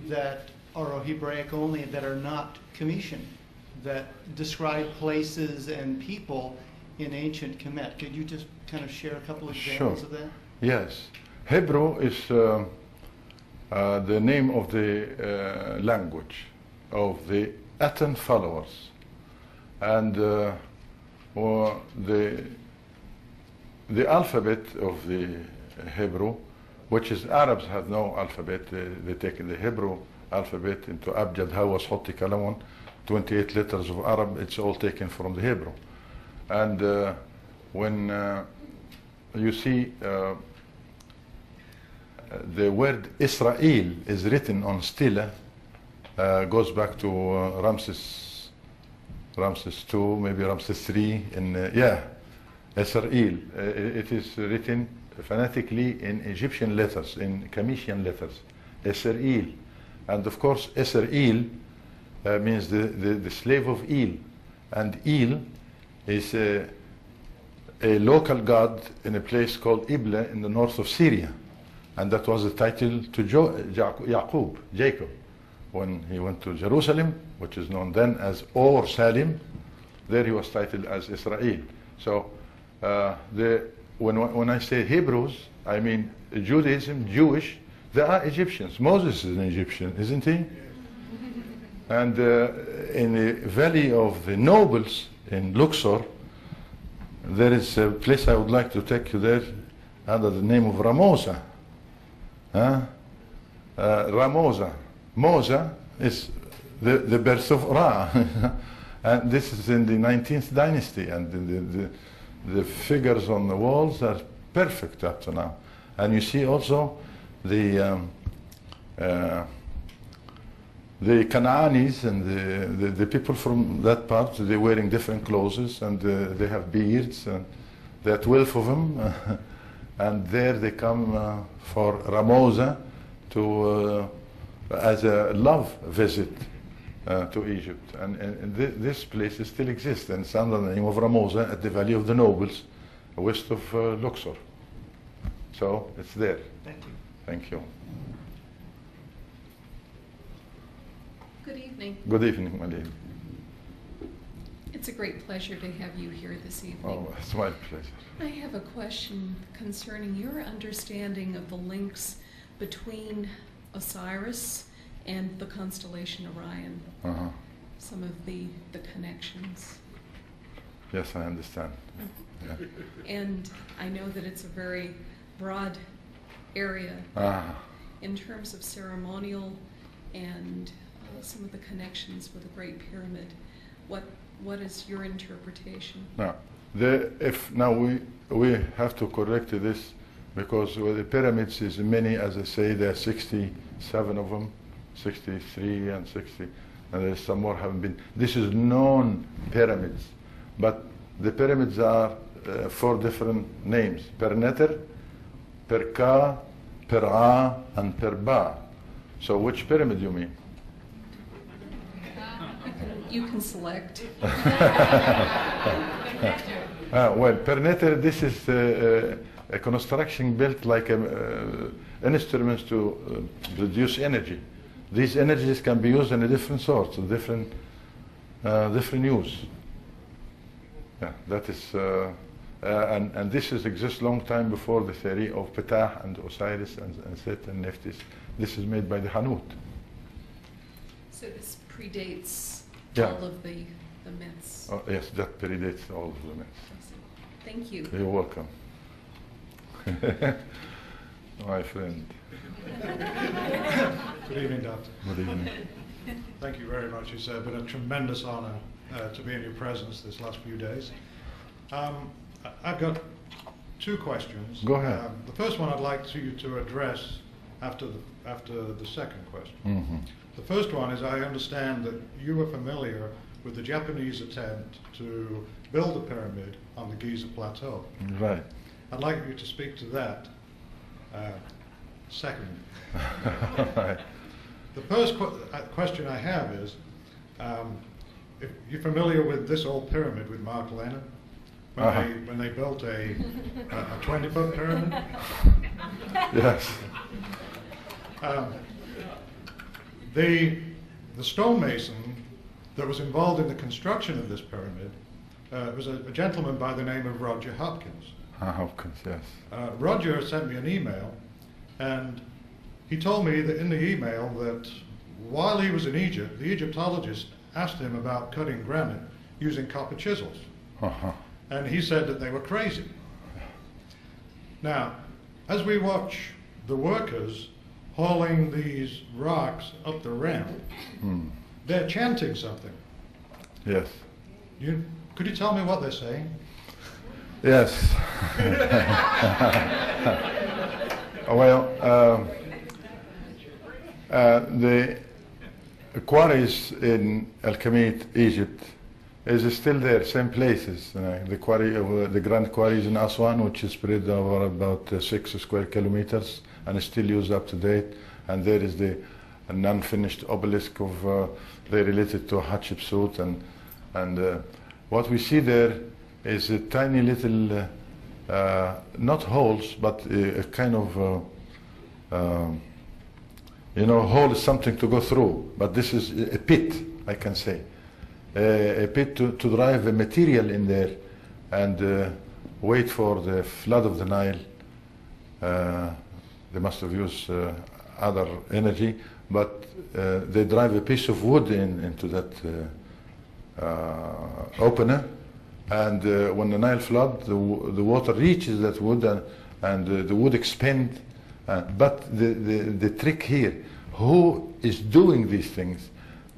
that are Hebraic only that are not Cometian, that describe places and people in ancient Kemet. Could you just kind of share a couple of examples of that? Yes. Hebrew is the name of the language of the Aten followers, and or the alphabet of the Hebrew, which is Arabs have no alphabet. They take the Hebrew alphabet into Abjad, Hawas, Hotti, Kalamun, 28 letters of Arab. It's all taken from the Hebrew. And when you see the word Israel is written on stela, goes back to Ramses II, maybe Ramses III, Israel. It is written phonetically in Egyptian letters, in Comitian letters, Israel. And of course, Israel means the slave of El. And El is a local god in a place called Ibla in the north of Syria. And that was the title to Jacob, when he went to Jerusalem, which is known then as Or Salim. There he was titled as Israel. So when I say Hebrews, I mean Judaism, Jewish. They are Egyptians. Moses is an Egyptian, isn't he? And in the Valley of the Nobles in Luxor, there is a place I would like to take you there under the name of Ramosa. Ramosa. Mosa is the birth of Ra. And this is in the 19th dynasty, and the figures on the walls are perfect up to now. And you see also the Canaanites and the people from that part, they're wearing different clothes, and they have beards, and there are 12 of them. And there they come for Ramosa as a love visit to Egypt. And this place still exists, and it's under the name of Ramosa at the Valley of the Nobles, west of Luxor. So it's there. Thank you. Thank you. Good evening. Good evening, my lady. It's a great pleasure to have you here this evening. Oh, it's my pleasure. I have a question concerning your understanding of the links between Osiris and the constellation Orion. Uh-huh. Some of the connections. Yes, I understand. Yeah. And I know that it's a very broad area in terms of ceremonial and some of the connections with the Great Pyramid. What is your interpretation? Now, we have to correct this, because with the pyramids is many, as I say, there are 67 of them, 63 and 60, and there's some more haven't been. This is known pyramids, but the pyramids are 4 different names: Perneter, Perka, Per'a, and Perba. So which pyramid you mean? You can select. Well, Perneter, this is a construction built like instruments to produce energy. These energies can be used in a different sorts, different use. Yeah, that is, and this exists long time before the theory of Ptah and Osiris and Set and Nephthys. This is made by the Hanut. So this predates Yeah. all of the myths. Oh, yes, that predates all of the myths. Thank you. You're welcome. My friend. Good evening, Doctor. Good evening. Thank you very much. It's been a tremendous honor to be in your presence this last few days. I've got 2 questions. Go ahead. The first one I'd like you to address after the second question. Mm-hmm. The first one is, I understand that you were familiar with the Japanese attempt to build a pyramid on the Giza Plateau. Right. I'd like you to speak to that second. Right. The first question I have is, if you're familiar with this old pyramid with Mark Lennon, when they built a 20-foot pyramid? Yes. The stonemason that was involved in the construction of this pyramid was a gentleman by the name of Roger Hopkins. Hopkins, yes. Roger sent me an email, and he told me that in the email that while he was in Egypt, the Egyptologist asked him about cutting granite using copper chisels. And he said that they were crazy. Now, as we watch the workers hauling these rocks up the ramp, they're chanting something. Yes. Could you tell me what they're saying? Yes. Well, the quarries in Kemet, Egypt, is still there, same places. The quarry, the Grand Quarries in Aswan, which is spread over about 6 square kilometers and is still used up to date. And there is the non-finished obelisk of they related to Hatshepsut, and what we see there is a tiny little, not holes, but a kind of, hole is something to go through, but this is a pit, I can say. A pit to drive the material in there and wait for the flood of the Nile. They must have used other energy, but they drive a piece of wood into that opener, and when the Nile flood, the water reaches that wood and the wood expand. But the trick here, who is doing these things?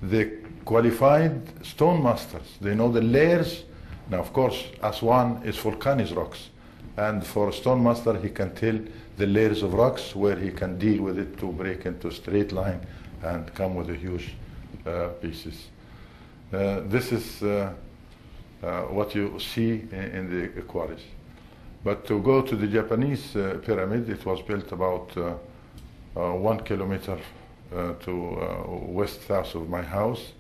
The qualified stone masters. They know the layers. Now, of course, Aswan is volcanic rocks, and for a stone master, he can tell the layers of rocks where he can deal with it to break into a straight line and come with the huge pieces. This is what you see in the quarries. But to go to the Japanese pyramid, it was built about 1 kilometer to west-south of my house,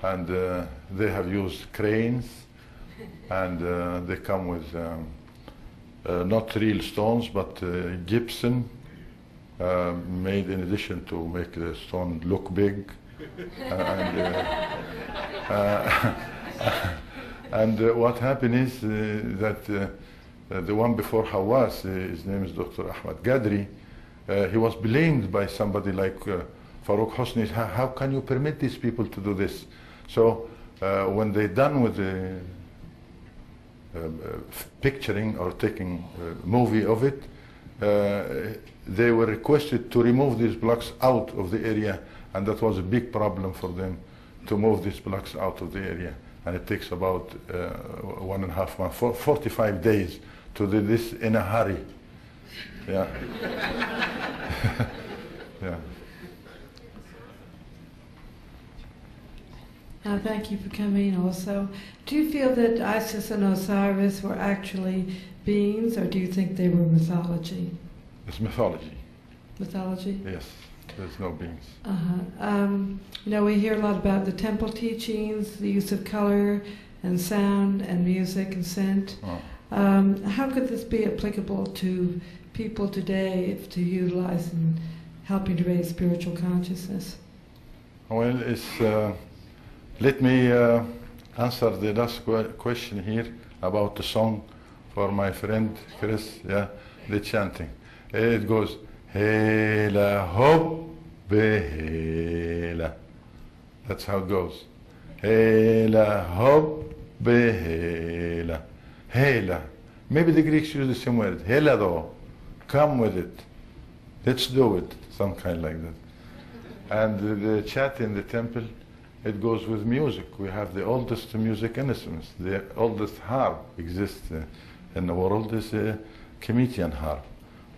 and they have used cranes, and they come with not real stones, but gypsum made in addition to make the stone look big. And what happened is that the one before Hawass, his name is Dr. Ahmad Gadri, he was blamed by somebody like Farouk Hosni. How can you permit these people to do this? So when they done with the picturing or taking a movie of it, they were requested to remove these blocks out of the area, and that was a big problem for them to move these blocks out of the area. And it takes about 1.5 months, 45 days to do this in a hurry. Yeah. Yeah. Thank you for coming also. Do you feel that Isis and Osiris were actually beings, or do you think they were mythology? It's mythology. Mythology? Yes, there's no beings. We hear a lot about the temple teachings, the use of color and sound and music and scent. How could this be applicable to people today to utilize in helping to raise spiritual consciousness? Well, it's... let me answer the last question here about the song for my friend Chris, the chanting. It goes, Hela hop behela. That's how it goes. Hela hop behela. Hela. Maybe the Greeks use the same word. Hela though. Come with it. Let's do it. Some kind like that. And the chant in the temple, it goes with music. We have the oldest music instruments. The oldest harp exists in the world is a Kemetian harp.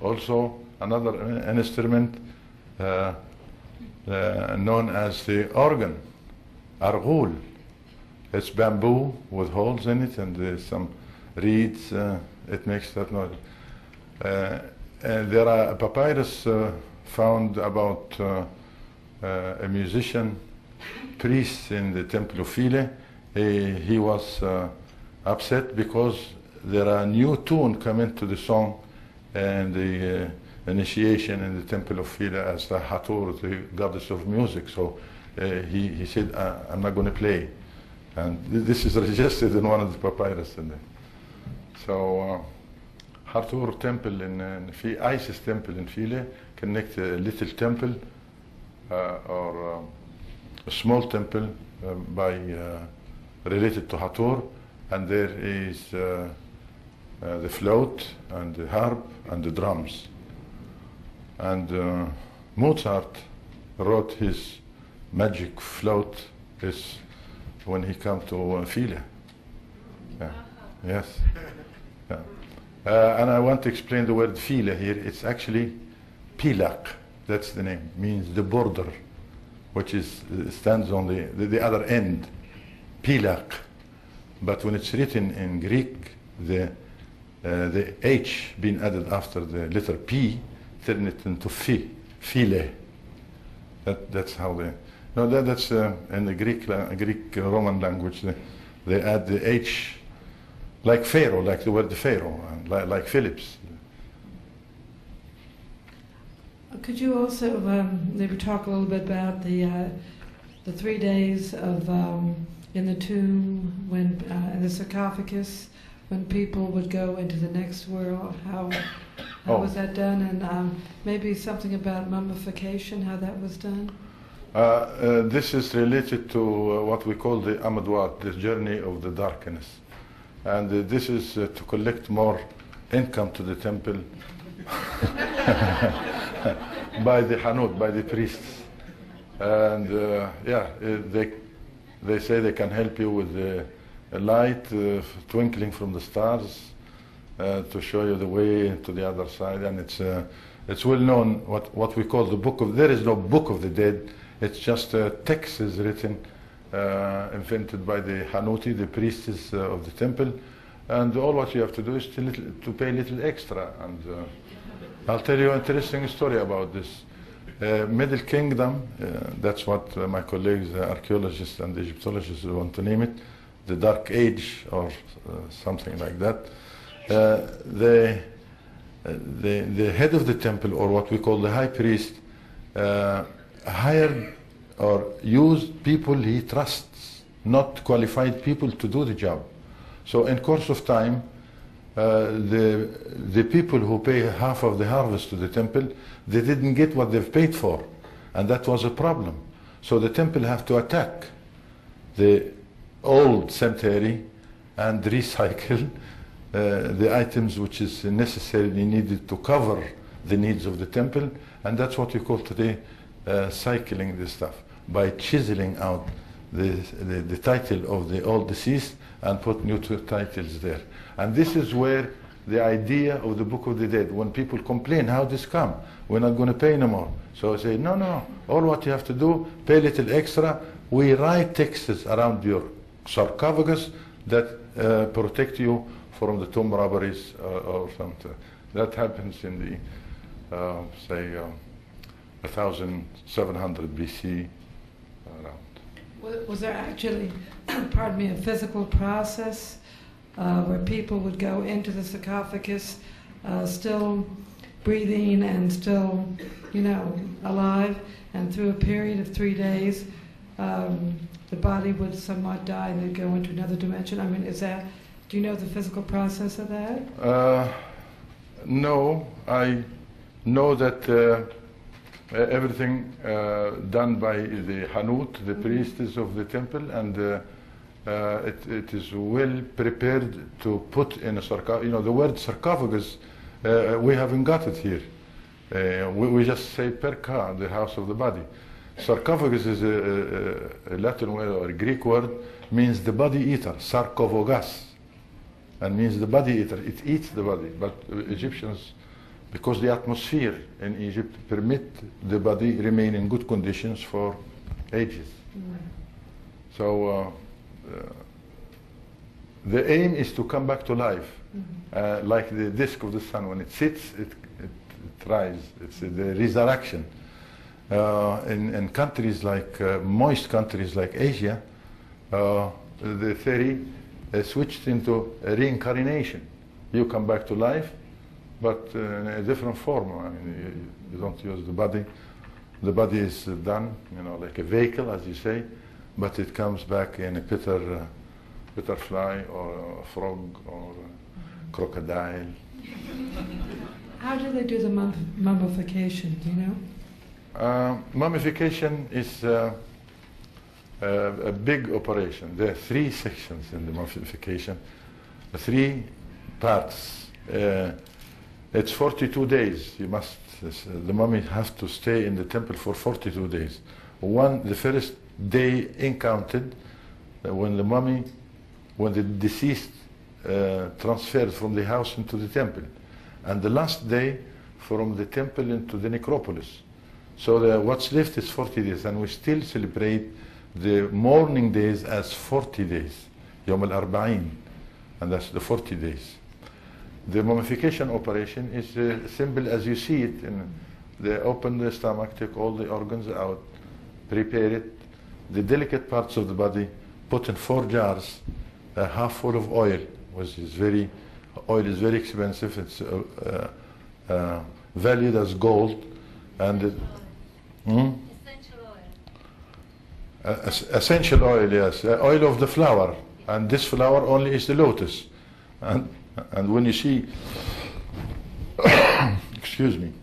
Also, another instrument known as the organ, arghul. It's bamboo with holes in it, and there's some reeds. It makes that noise. And there are a papyrus found about a musician priest in the temple of Philae. He was upset because there are new tune come into the song and the initiation in the temple of Philae as the Hathor, the goddess of music. So he said, I'm not going to play. And this is registered in one of the papyrus in there. So Hathor temple in Isis temple in Philae connect a little temple or a small temple related to Hathor, and there is the float and the harp and the drums. And Mozart wrote his magic float is when he came to Philae. Yeah. Yes. Yeah. And I want to explain the word Philae here. It's actually Pilak. That's the name. Means the border, which is stands on the other end. Pilak. But when it's written in Greek, the H being added after the letter P, turn it into Philae. That's how they. No, that's in the Greek Roman language. They add the H, like Pharaoh, like the word Pharaoh, like Phillips. Could you also maybe talk a little bit about the 3 days of in the tomb, when in the sarcophagus, when people would go into the next world? How was that done? And maybe something about mummification, how that was done? This is related to what we call the Amadwat, the journey of the darkness. And this is to collect more income to the temple by the Hanut, by the priests. And they say they can help you with the light twinkling from the stars to show you the way to the other side. And it's well known what we call the book of. There is no book of the dead. It's just a text is written, invented by the Hanuti, the priests of the temple, and all what you have to do is to pay a little extra. And I'll tell you an interesting story about this. Middle Kingdom, that's what my colleagues, archaeologists and Egyptologists want to name it, the Dark Age or something like that. The head of the temple, or what we call the high priest, hired or used people he trusts, not qualified people to do the job. So in course of time, the people who pay half of the harvest to the temple, they didn't get what they've paid for, and that was a problem. So the temple have to attack the old cemetery and recycle the items which is necessarily needed to cover the needs of the temple, and that's what we call today cycling this stuff, by chiseling out the title of the old deceased and put new titles there. And this is where the idea of the Book of the Dead, when people complain, how this come? We're not going to pay no more. So I say, no, all what you have to do, pay a little extra. We write texts around your sarcophagus that protect you from the tomb robberies or something. That happens in the, say, 1700 BC around. Was there actually, pardon me, a physical process where people would go into the sarcophagus still breathing and still, alive, and through a period of 3 days, the body would somewhat die and then go into another dimension? I mean, do you know the physical process of that? No, I know that everything done by the Hanut, the priestess of the temple, and it is well prepared to put in a sarcophagus. The word sarcophagus, we haven't got it here. We just say perka, the house of the body. Sarcophagus is a Latin word or a Greek word, means the body eater, sarcophagus, and means the body eater. It eats the body, but Egyptians, because the atmosphere in Egypt permit the body remain in good conditions for ages. Mm. So the aim is to come back to life, like the disk of the sun. When it sits, it rises. It's the resurrection. In countries like moist countries like Asia, the theory switched into a reincarnation. You come back to life, but in a different form. I mean, you don't use the body. The body is done, like a vehicle, as you say, but it comes back in a butterfly or a frog or a crocodile. How do they do the mummification? Do you know? Mummification is a big operation. There are 3 sections in the mummification, 3 parts. It's 42 days. The mummy has to stay in the temple for 42 days. The first day encountered when the deceased transferred from the house into the temple, and the last day from the temple into the necropolis. So what's left is 40 days, and we still celebrate the mourning days as 40 days, Yom al-Arba'in, and that's the 40 days. The mummification operation is simple as you see it. They open the stomach, take all the organs out, prepare it, the delicate parts of the body, put in 4 jars, half full of oil, which is oil is very expensive. It's valued as gold, and essential oil, yes, oil of the flower, and this flower only is the lotus, and when you see, excuse me,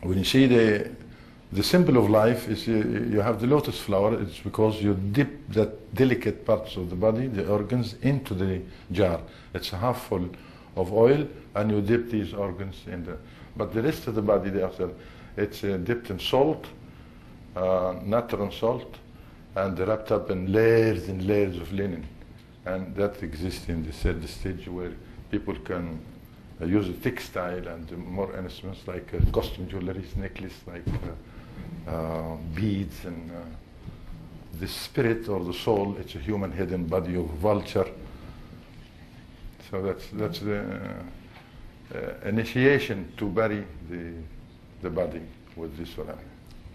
when you see the symbol of life is you have the lotus flower. It's because you dip that delicate parts of the body, the organs, into the jar. It's half full of oil, and you dip these organs in the. But the rest of the body, it's dipped in salt, natural salt, and wrapped up in layers and layers of linen, and that exists in the 3rd stage where people can use a textile and more instruments like costume jewelry, necklace, like beads, and the spirit or the soul. It's a human head and body of vulture. So that's the initiation to bury the body with this one.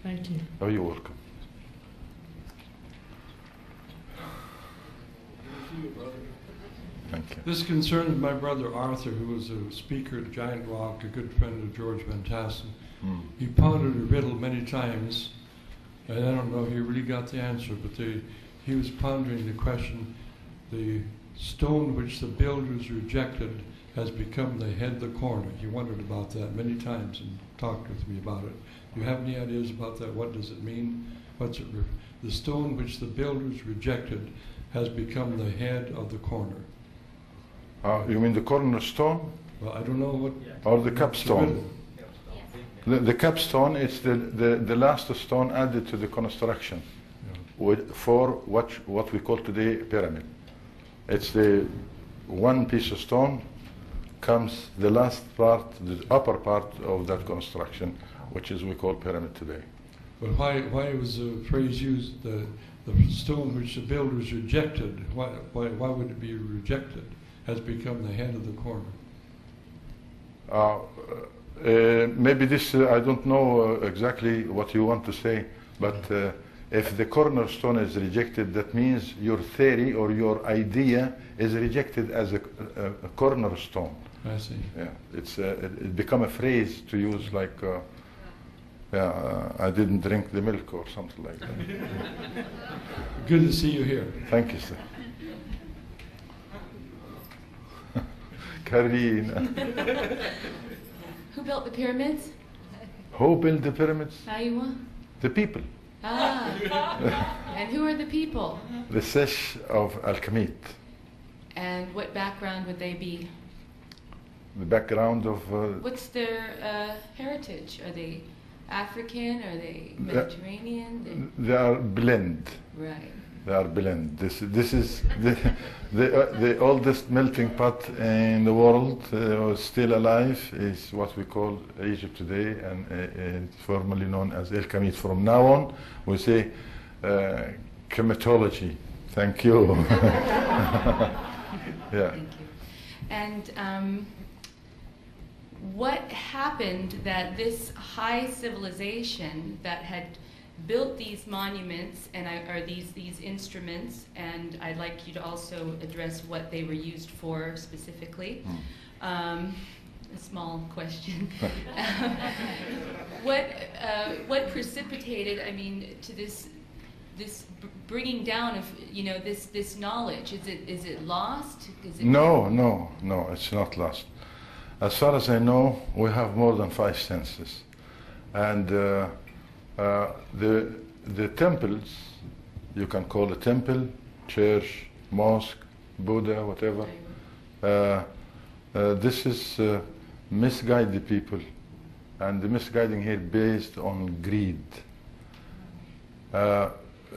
Thank you. Oh, you're welcome. Thank you. This concerns my brother Arthur, who was a speaker at Giant Rock, a good friend of George Van Tassen. He pondered a riddle many times, and I don't know if he really got the answer, but he was pondering the question: the stone which the builders rejected has become the head of the corner. He wondered about that many times and talked with me about it. Do you have any ideas about that? What does it mean? What's it? The stone which the builders rejected has become the head of the corner. You mean the cornerstone? Well, I don't know what. Or the capstone? The capstone is the last stone added to the construction for what we call today pyramid. It's the one piece of stone comes the last part, the upper part of that construction, which is we call pyramid today. But why was the phrase used, the stone which the builders rejected? Why would it be rejected? Has become the head of the corner. Maybe this, I don't know exactly what you want to say, but if the cornerstone is rejected, that means your theory or your idea is rejected as a cornerstone. I see. Yeah, it become a phrase to use like, I didn't drink the milk or something like that. Good to see you here. Thank you, sir. Karina. Who built the pyramids? Who built the pyramids? Aywa. The people. And who are the people? The Sesh of Kemet. And what background would they be? The background of... What's their heritage? Are they African? Are they Mediterranean? They are blend. Right. They are blend. This is the oldest melting pot in the world, still alive, is what we call Egypt today, and it's formerly known as El Kemet. From now on, we say Kemetology. Thank you. Yeah. Thank you. And what happened that this high civilization that had built these monuments or these instruments, and I'd like you to also address what they were used for specifically. A small question. What precipitated, I mean, to this bringing down of this knowledge? Is it lost? No, it's not lost. As far as I know, we have more than 5 senses. And the temples, you can call a temple, church, mosque, Buddha, whatever. This is misguide the people, and the misguiding here based on greed.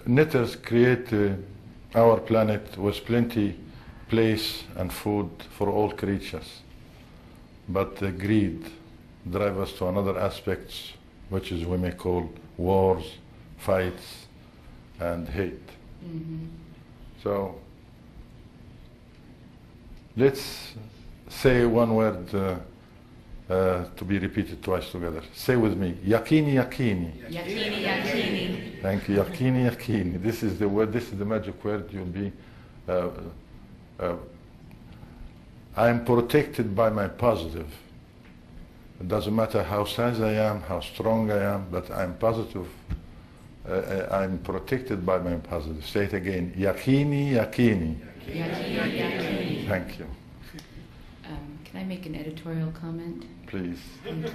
Knitters create our planet with plenty place and food for all creatures, but greed drives us to another aspects, which is we may call wars, fights, and hate. Mm-hmm. So let's say one word to be repeated twice together. Say with me, yakini, yakini. Yakini, yakini. Thank you, yakini, yakini. This is the word, this is the magic word. You'll be, I am protected by my positive. It doesn't matter how size I am, how strong I am, but I'm positive. I'm protected by my positive. Say it again, yakini, yakini. Yakini, yakini. Thank you. Can I make an editorial comment? Please. Thank you.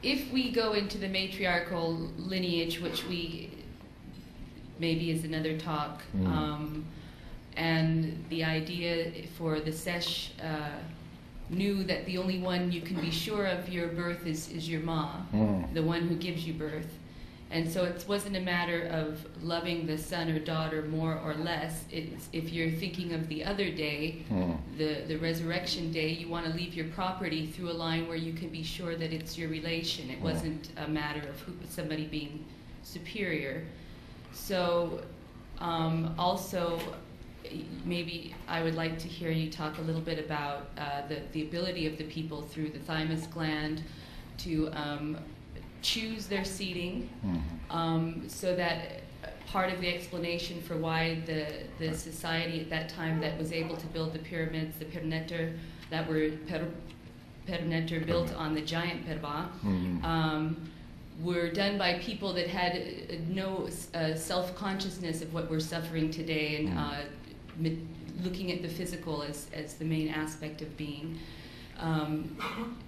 If we go into the matriarchal lineage, which we maybe is another talk, and the idea for the Sesh knew that the only one you can be sure of your birth is your ma, the one who gives you birth. And so it wasn't a matter of loving the son or daughter more or less. It's, if you're thinking of the other day, the resurrection day, you want to leave your property through a line where you can be sure that it's your relation. It wasn't a matter of somebody being superior. So also, maybe I would like to hear you talk a little bit about the ability of the people through the thymus gland to choose their seating, so that part of the explanation for why the society at that time that was able to build the pyramids, the Pernetter, that were Pernetter built on the giant Perba, were done by people that had no self-consciousness of what we're suffering today, and looking at the physical as the main aspect of being.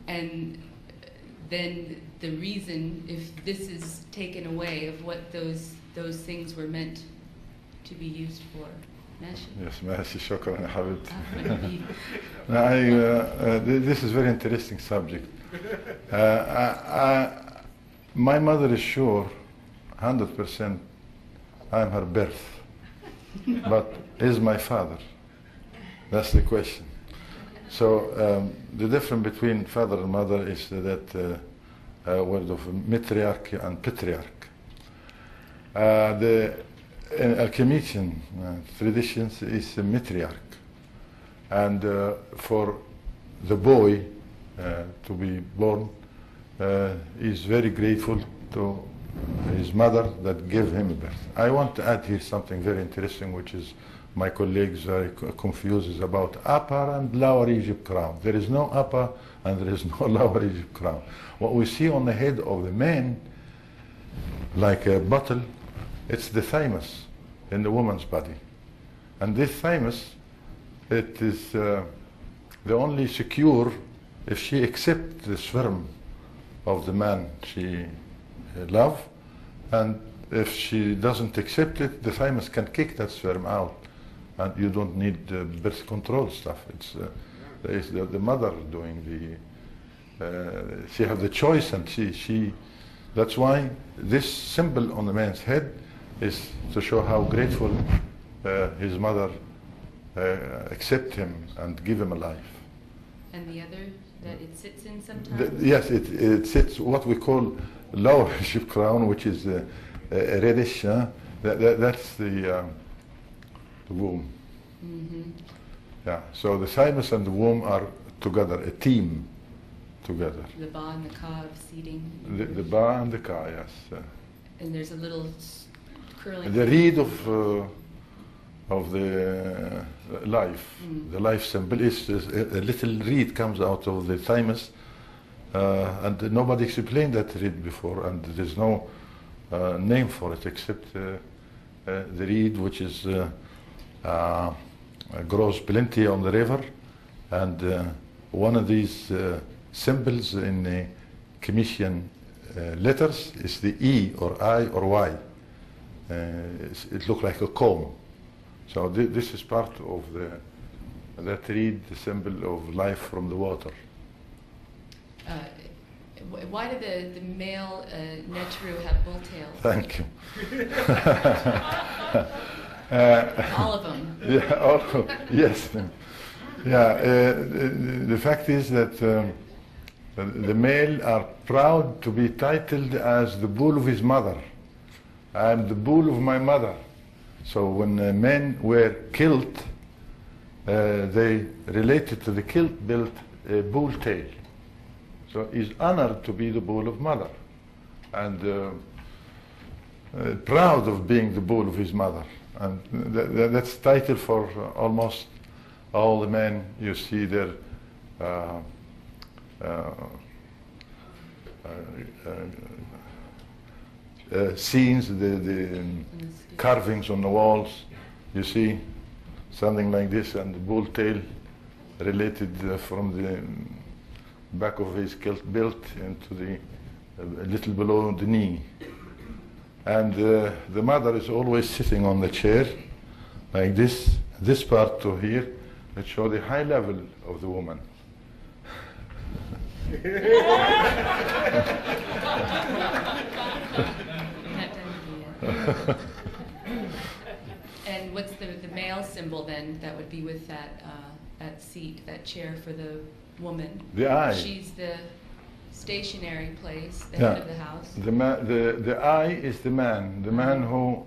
And then the reason, if this is taken away, of what those things were meant to be used for. ماشي. Yes, ماشي. شكرا يا حبيبتي. This is a very interesting subject. My mother is sure, 100%, I am her birth, but is my father? That's the question. So the difference between father and mother is that word of matriarch and patriarch. In Alchemitian traditions is a matriarch, and for the boy to be born, is very grateful to his mother that gave him birth. I want to add here something very interesting, which is my colleagues very confused about upper and lower Egypt crown. There is no upper and there is no lower Egypt crown. What we see on the head of the man, like a bottle, it's the thymus in the woman's body. And this thymus, it is the only secure if she accepts the sperm of the man she loves, and if she doesn't accept it, the thymus can kick that sperm out, and you don't need birth control stuff. It's the mother doing she has the choice, and she that's why this symbol on the man's head is to show how grateful his mother accept him and give him a life. And the other that it sits in sometimes? Yes, it sits what we call lower Egypt crown, which is reddish. That's the womb. Yeah. So the thymus and the womb are together, a team together. The ba and the ka of seating. The ba and the ka, yes. And there's a little curling. The reed of the life, the life symbol is a little reed comes out of the thymus, and nobody explained that reed before, and there is no name for it except the reed, which is grows plenty on the river, and one of these symbols in the Commission letters is the E or I or Y. It looks like a comb. So this is part of that read the symbol of life from the water. Why do the male Netru have bull tails? Thank you. All of them. Yeah, all, yes. Yeah, the fact is that the male are proud to be titled as the bull of his mother. I am the bull of my mother. So when men were killed, they related to the kilt built a bull tail. So he's honored to be the bull of mother, and proud of being the bull of his mother. And that's title for almost all the men you see there. Scenes, the carvings on the walls, you see something like this, and the bull tail related from the back of his kilt built into the a little below the knee. And the mother is always sitting on the chair like this. This part to here, that show the high level of the woman. And what's the male symbol then that would be with that seat, that chair for the woman? The eye. She's the stationary place, the head of the house. The eye is the man who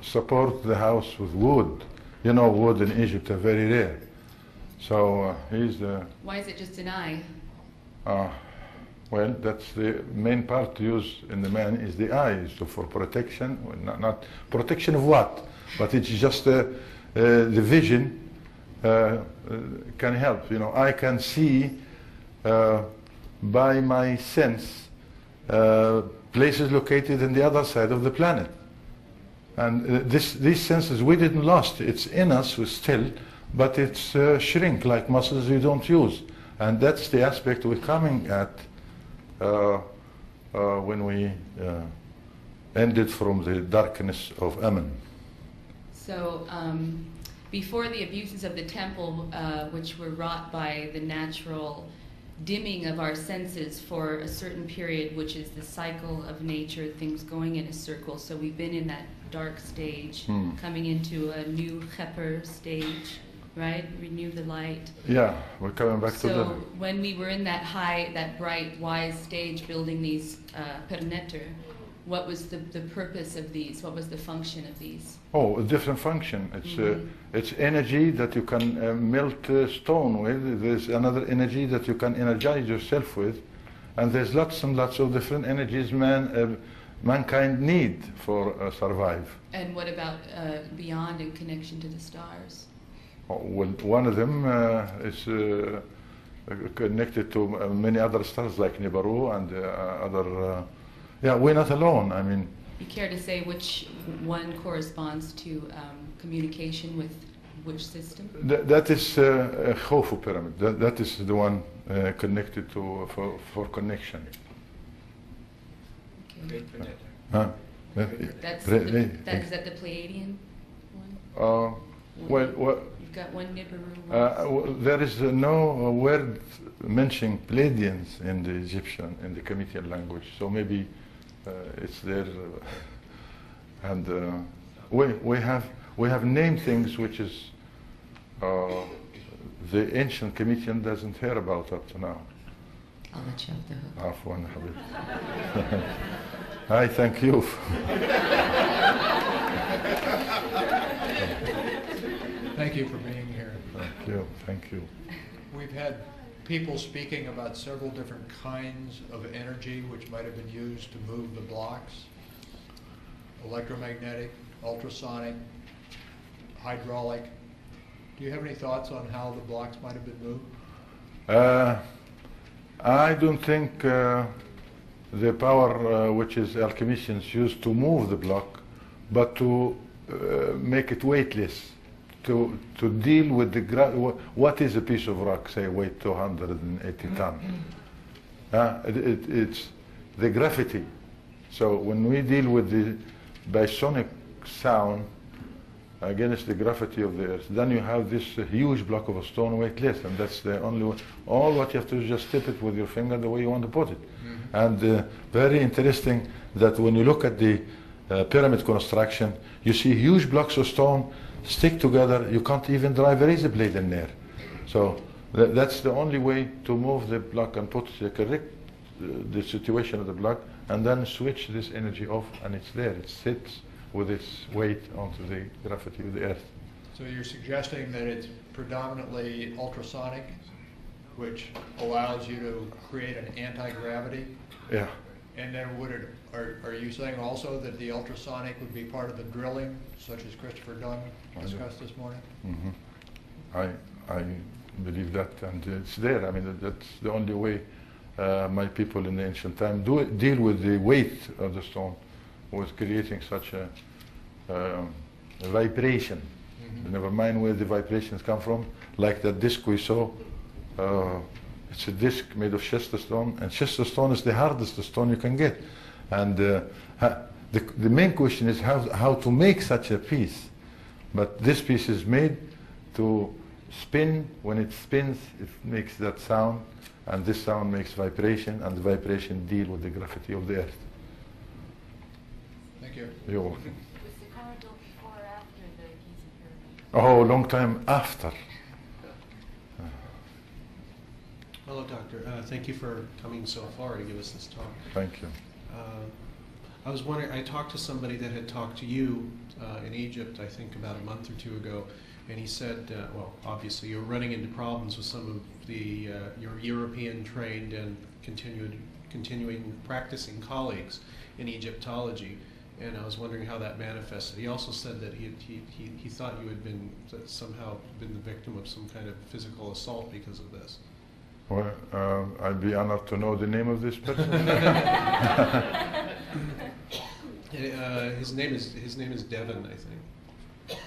supports the house with wood. You know, wood in Egypt are very rare. So he's the... Why is it just an eye? Well, that's the main part used in the man is the eye, so for protection. Well, not protection of what, but it's just the vision can help. You know, I can see by my sense places located in the other side of the planet. And these senses we didn't lost. It's in us still, but it's shrink like muscles you don't use. And that's the aspect we're coming at when we ended from the darkness of Amen. So before the abuses of the temple, which were wrought by the natural dimming of our senses for a certain period, which is the cycle of nature, things going in a circle. So we've been in that dark stage, coming into a new Cheper stage, right? Renew the light. Yeah, we're coming back to the... So when we were in that high, that bright, wise stage building these pernetter, what was the purpose of these? What was the function of these? Oh, a different function. It's energy that you can melt stone with. There's another energy that you can energize yourself with. And there's lots and lots of different energies mankind need for survive. And what about beyond in connection to the stars? Oh, well, one of them is connected to many other stars like Nibiru and other... yeah, we're not alone. I mean... You care to say which one corresponds to communication with which system? That is a Khufu pyramid. That is the one connected to for connection. Okay. That's is that the Pleiadian one? Well, you've got one Nibiru. there is no word mentioning Pleiadians in the Egyptian, in the Kemetian language. So maybe it's there, and we have named things which is the ancient Kemetian doesn't hear about up to now. I'll let you off the hook. Afwan, Habib. I thank you. Thank you for being here. Thank you. Thank you. We've had people speaking about several different kinds of energy which might have been used to move the blocks: electromagnetic, ultrasonic, hydraulic. Do you have any thoughts on how the blocks might have been moved? I don't think the power which is alchemicians use to move the block, but to make it weightless, to deal with the what is a piece of rock, say, weight 280 tons? It's the gravity. So when we deal with the bisonic sound against the gravity of the earth, then you have this huge block of a stone weightless, and that's the only one. All what you have to do is just tip it with your finger the way you want to put it. And very interesting that when you look at the pyramid construction, you see huge blocks of stone stick together. You can't even drive a razor blade in there. So that's the only way to move the block and put the correct the situation of the block, and then switch this energy off, and it's there. It sits with its weight onto the gravity of the earth. So you're suggesting that it's predominantly ultrasonic, which allows you to create an anti-gravity? Yeah. And then are you saying also that the ultrasonic would be part of the drilling, such as Christopher Dunn discussed this morning? I believe that, and it's there. I mean, that's the only way my people in the ancient time deal with the weight of the stone, was creating such a vibration. Never mind where the vibrations come from. Like that disc we saw, it's a disc made of Chesterstone, and Chesterstone is the hardest stone you can get. And the main question is how to make such a piece. But this piece is made to spin. When it spins, it makes that sound, and this sound makes vibration, and the vibration deal with the gravity of the earth. Thank you. You're welcome. Was the car built before or after the Giza pyramid? Oh, a long time after. Hello, Doctor. Thank you for coming so far to give us this talk. Thank you. I was wondering, I talked to somebody that had talked to you in Egypt, I think about a month or two ago, and he said, well, obviously you're running into problems with some of the your European-trained and continuing practicing colleagues in Egyptology, and I was wondering how that manifested. He also said that he thought you had been somehow been the victim of some kind of physical assault because of this. Well, I'd be honored to know the name of this person. His name is Devon, I think.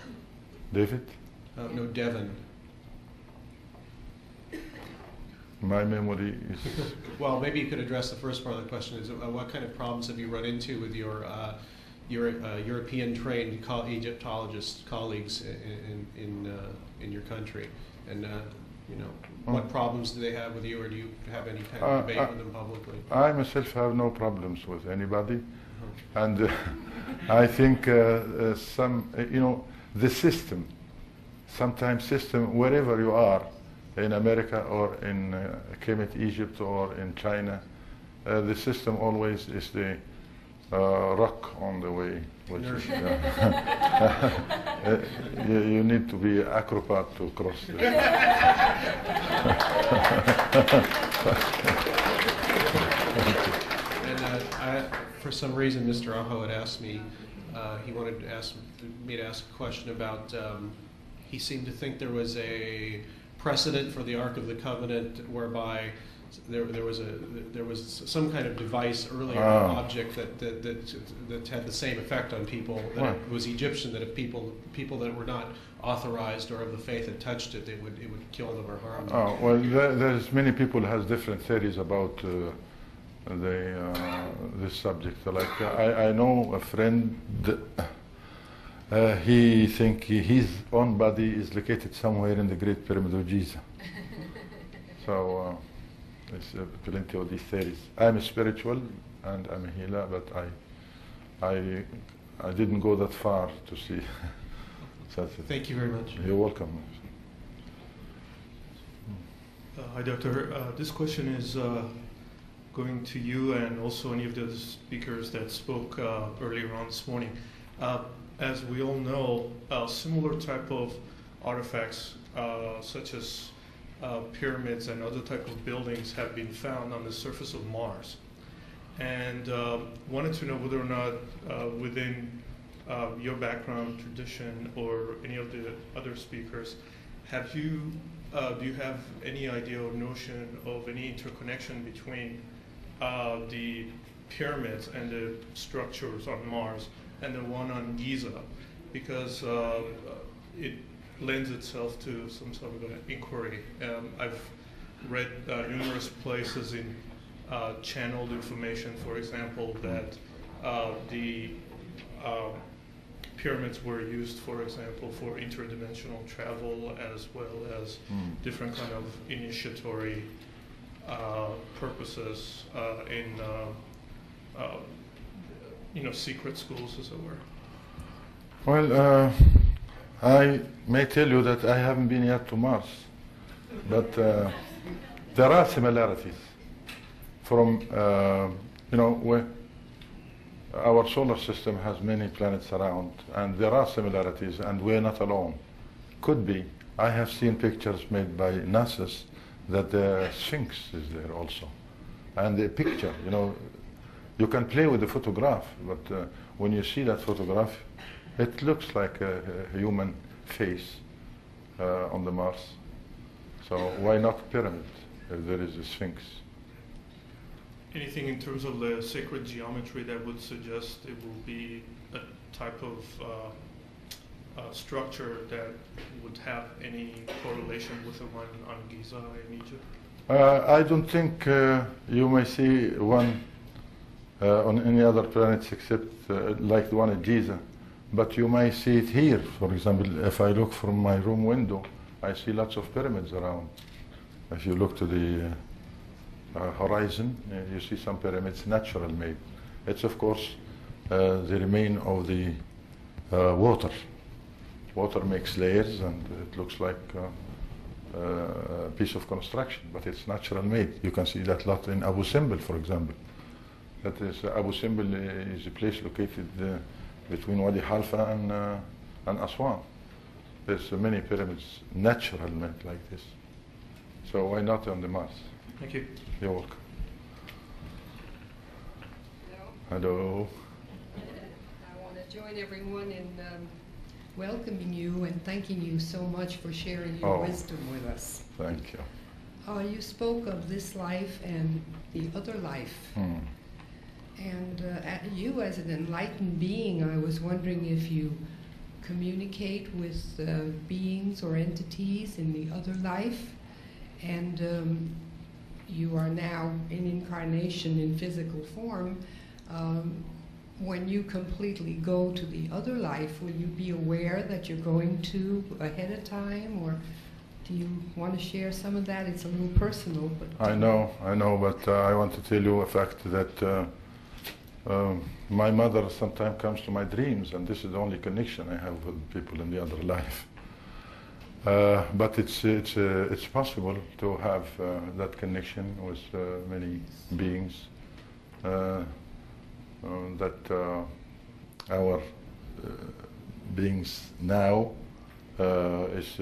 David? No, Devon. My memory is... Well, maybe you could address the first part of the question. Is what kind of problems have you run into with your European-trained Egyptologist colleagues in your country? And you know, what problems do they have with you, or do you have any kind of debate with them publicly? I myself have no problems with anybody, and I think you know, the system, sometimes system, wherever you are, in America or in Kemet, Egypt, or in China, the system always is the rock on the way. Which is, you need to be acrobat to cross this. And for some reason, Mr. Aho had asked me, he wanted to ask me to ask a question about, he seemed to think there was a precedent for the Ark of the Covenant whereby there was some kind of device earlier, object that had the same effect on people. That it was Egyptian. That if people that were not authorized or of the faith had touched it, it would kill them or harm them. Oh well, there's many people who has different theories about this subject. Like I know a friend. He think his own body is located somewhere in the Great Pyramid of Giza. So. There's plenty of these theories. I'm spiritual and I'm a healer, but I didn't go that far to see. Thank you very much. You're welcome. Hi, Doctor. This question is going to you and also any of the other speakers that spoke earlier on this morning. As we all know, similar type of artifacts, such as pyramids and other type of buildings, have been found on the surface of Mars, and wanted to know whether or not within your background, tradition, or any of the other speakers, do you have any idea or notion of any interconnection between the pyramids and the structures on Mars and the one on Giza? Because lends itself to some sort of an inquiry. I've read numerous places in channeled information, for example, that the pyramids were used, for example, for interdimensional travel as well as different kind of initiatory purposes in secret schools, as it were. Well, I may tell you that I haven't been yet to Mars, but there are similarities from, where our solar system has many planets around, and there are similarities, and we're not alone. Could be. I have seen pictures made by NASA that the Sphinx is there also. And the picture, you can play with the photograph, but when you see that photograph, it looks like a human face on the Mars. So why not pyramid if there is a Sphinx? Anything in terms of the sacred geometry that would suggest it will be a type of structure that would have any correlation with the one on Giza in Egypt? I don't think you may see one on any other planets except like the one at Giza. But you may see it here. For example, if I look from my room window, I see lots of pyramids around. If you look to the horizon, you see some pyramids natural made. It's of course the remain of the water. Water makes layers and it looks like a piece of construction, but it's natural made. You can see that lot in Abu Simbel, for example. That is, Abu Simbel is a place located between Wadi Halfa and Aswan. There's many pyramids natural made like this. So why not on the Mars? Thank you. You're welcome. Hello. I want to join everyone in welcoming you and thanking you so much for sharing your wisdom with us. Thank you. You spoke of this life and the other life. And you, as an enlightened being, I was wondering if you communicate with beings or entities in the other life, and you are now in incarnation in physical form. When you completely go to the other life, will you be aware that you're going to ahead of time, or do you want to share some of that? It's a little personal, but I know, but I want to tell you a fact that my mother sometimes comes to my dreams, and this is the only connection I have with people in the other life. But it's possible to have that connection with many beings. That our beings now is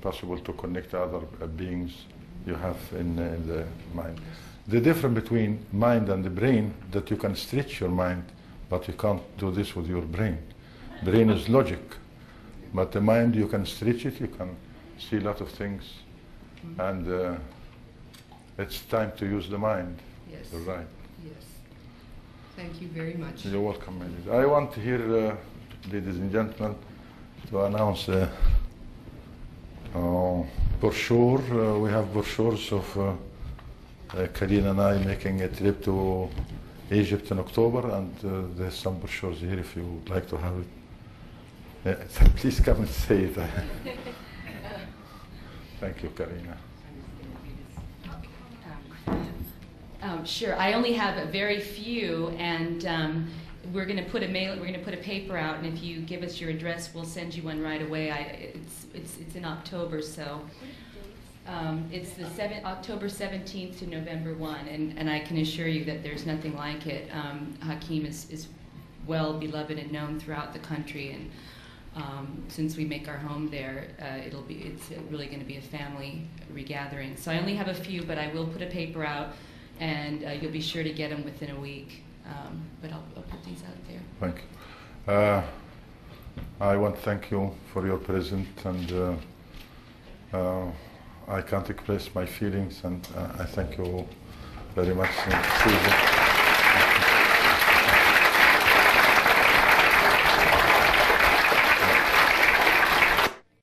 possible to connect other beings you have in the mind. The difference between mind and the brain, that you can stretch your mind, but you can't do this with your brain. Brain is logic, but the mind, you can stretch it, you can see a lot of things, and it's time to use the mind. Yes. You're right. Yes. Thank you very much. You're welcome, ladies. I want here, ladies and gentlemen, to announce a brochure. We have brochures of Karina and I making a trip to Egypt in October, and there's some brochures here if you would like to have it. Please come and say it. Thank you, Karina. Sure. I only have a very few, and we're going to put a paper out, and if you give us your address, we'll send you one right away. It's in October, so it's the October 17th to November 1, and I can assure you that there's nothing like it. Hakeem is well beloved and known throughout the country, and since we make our home there, it's really going to be a family regathering. So I only have a few, but I will put a paper out, and you'll be sure to get them within a week. But I'll put these out there. Thank you. I want to thank you for your presence, and I can't express my feelings, and I thank you very much, Susan.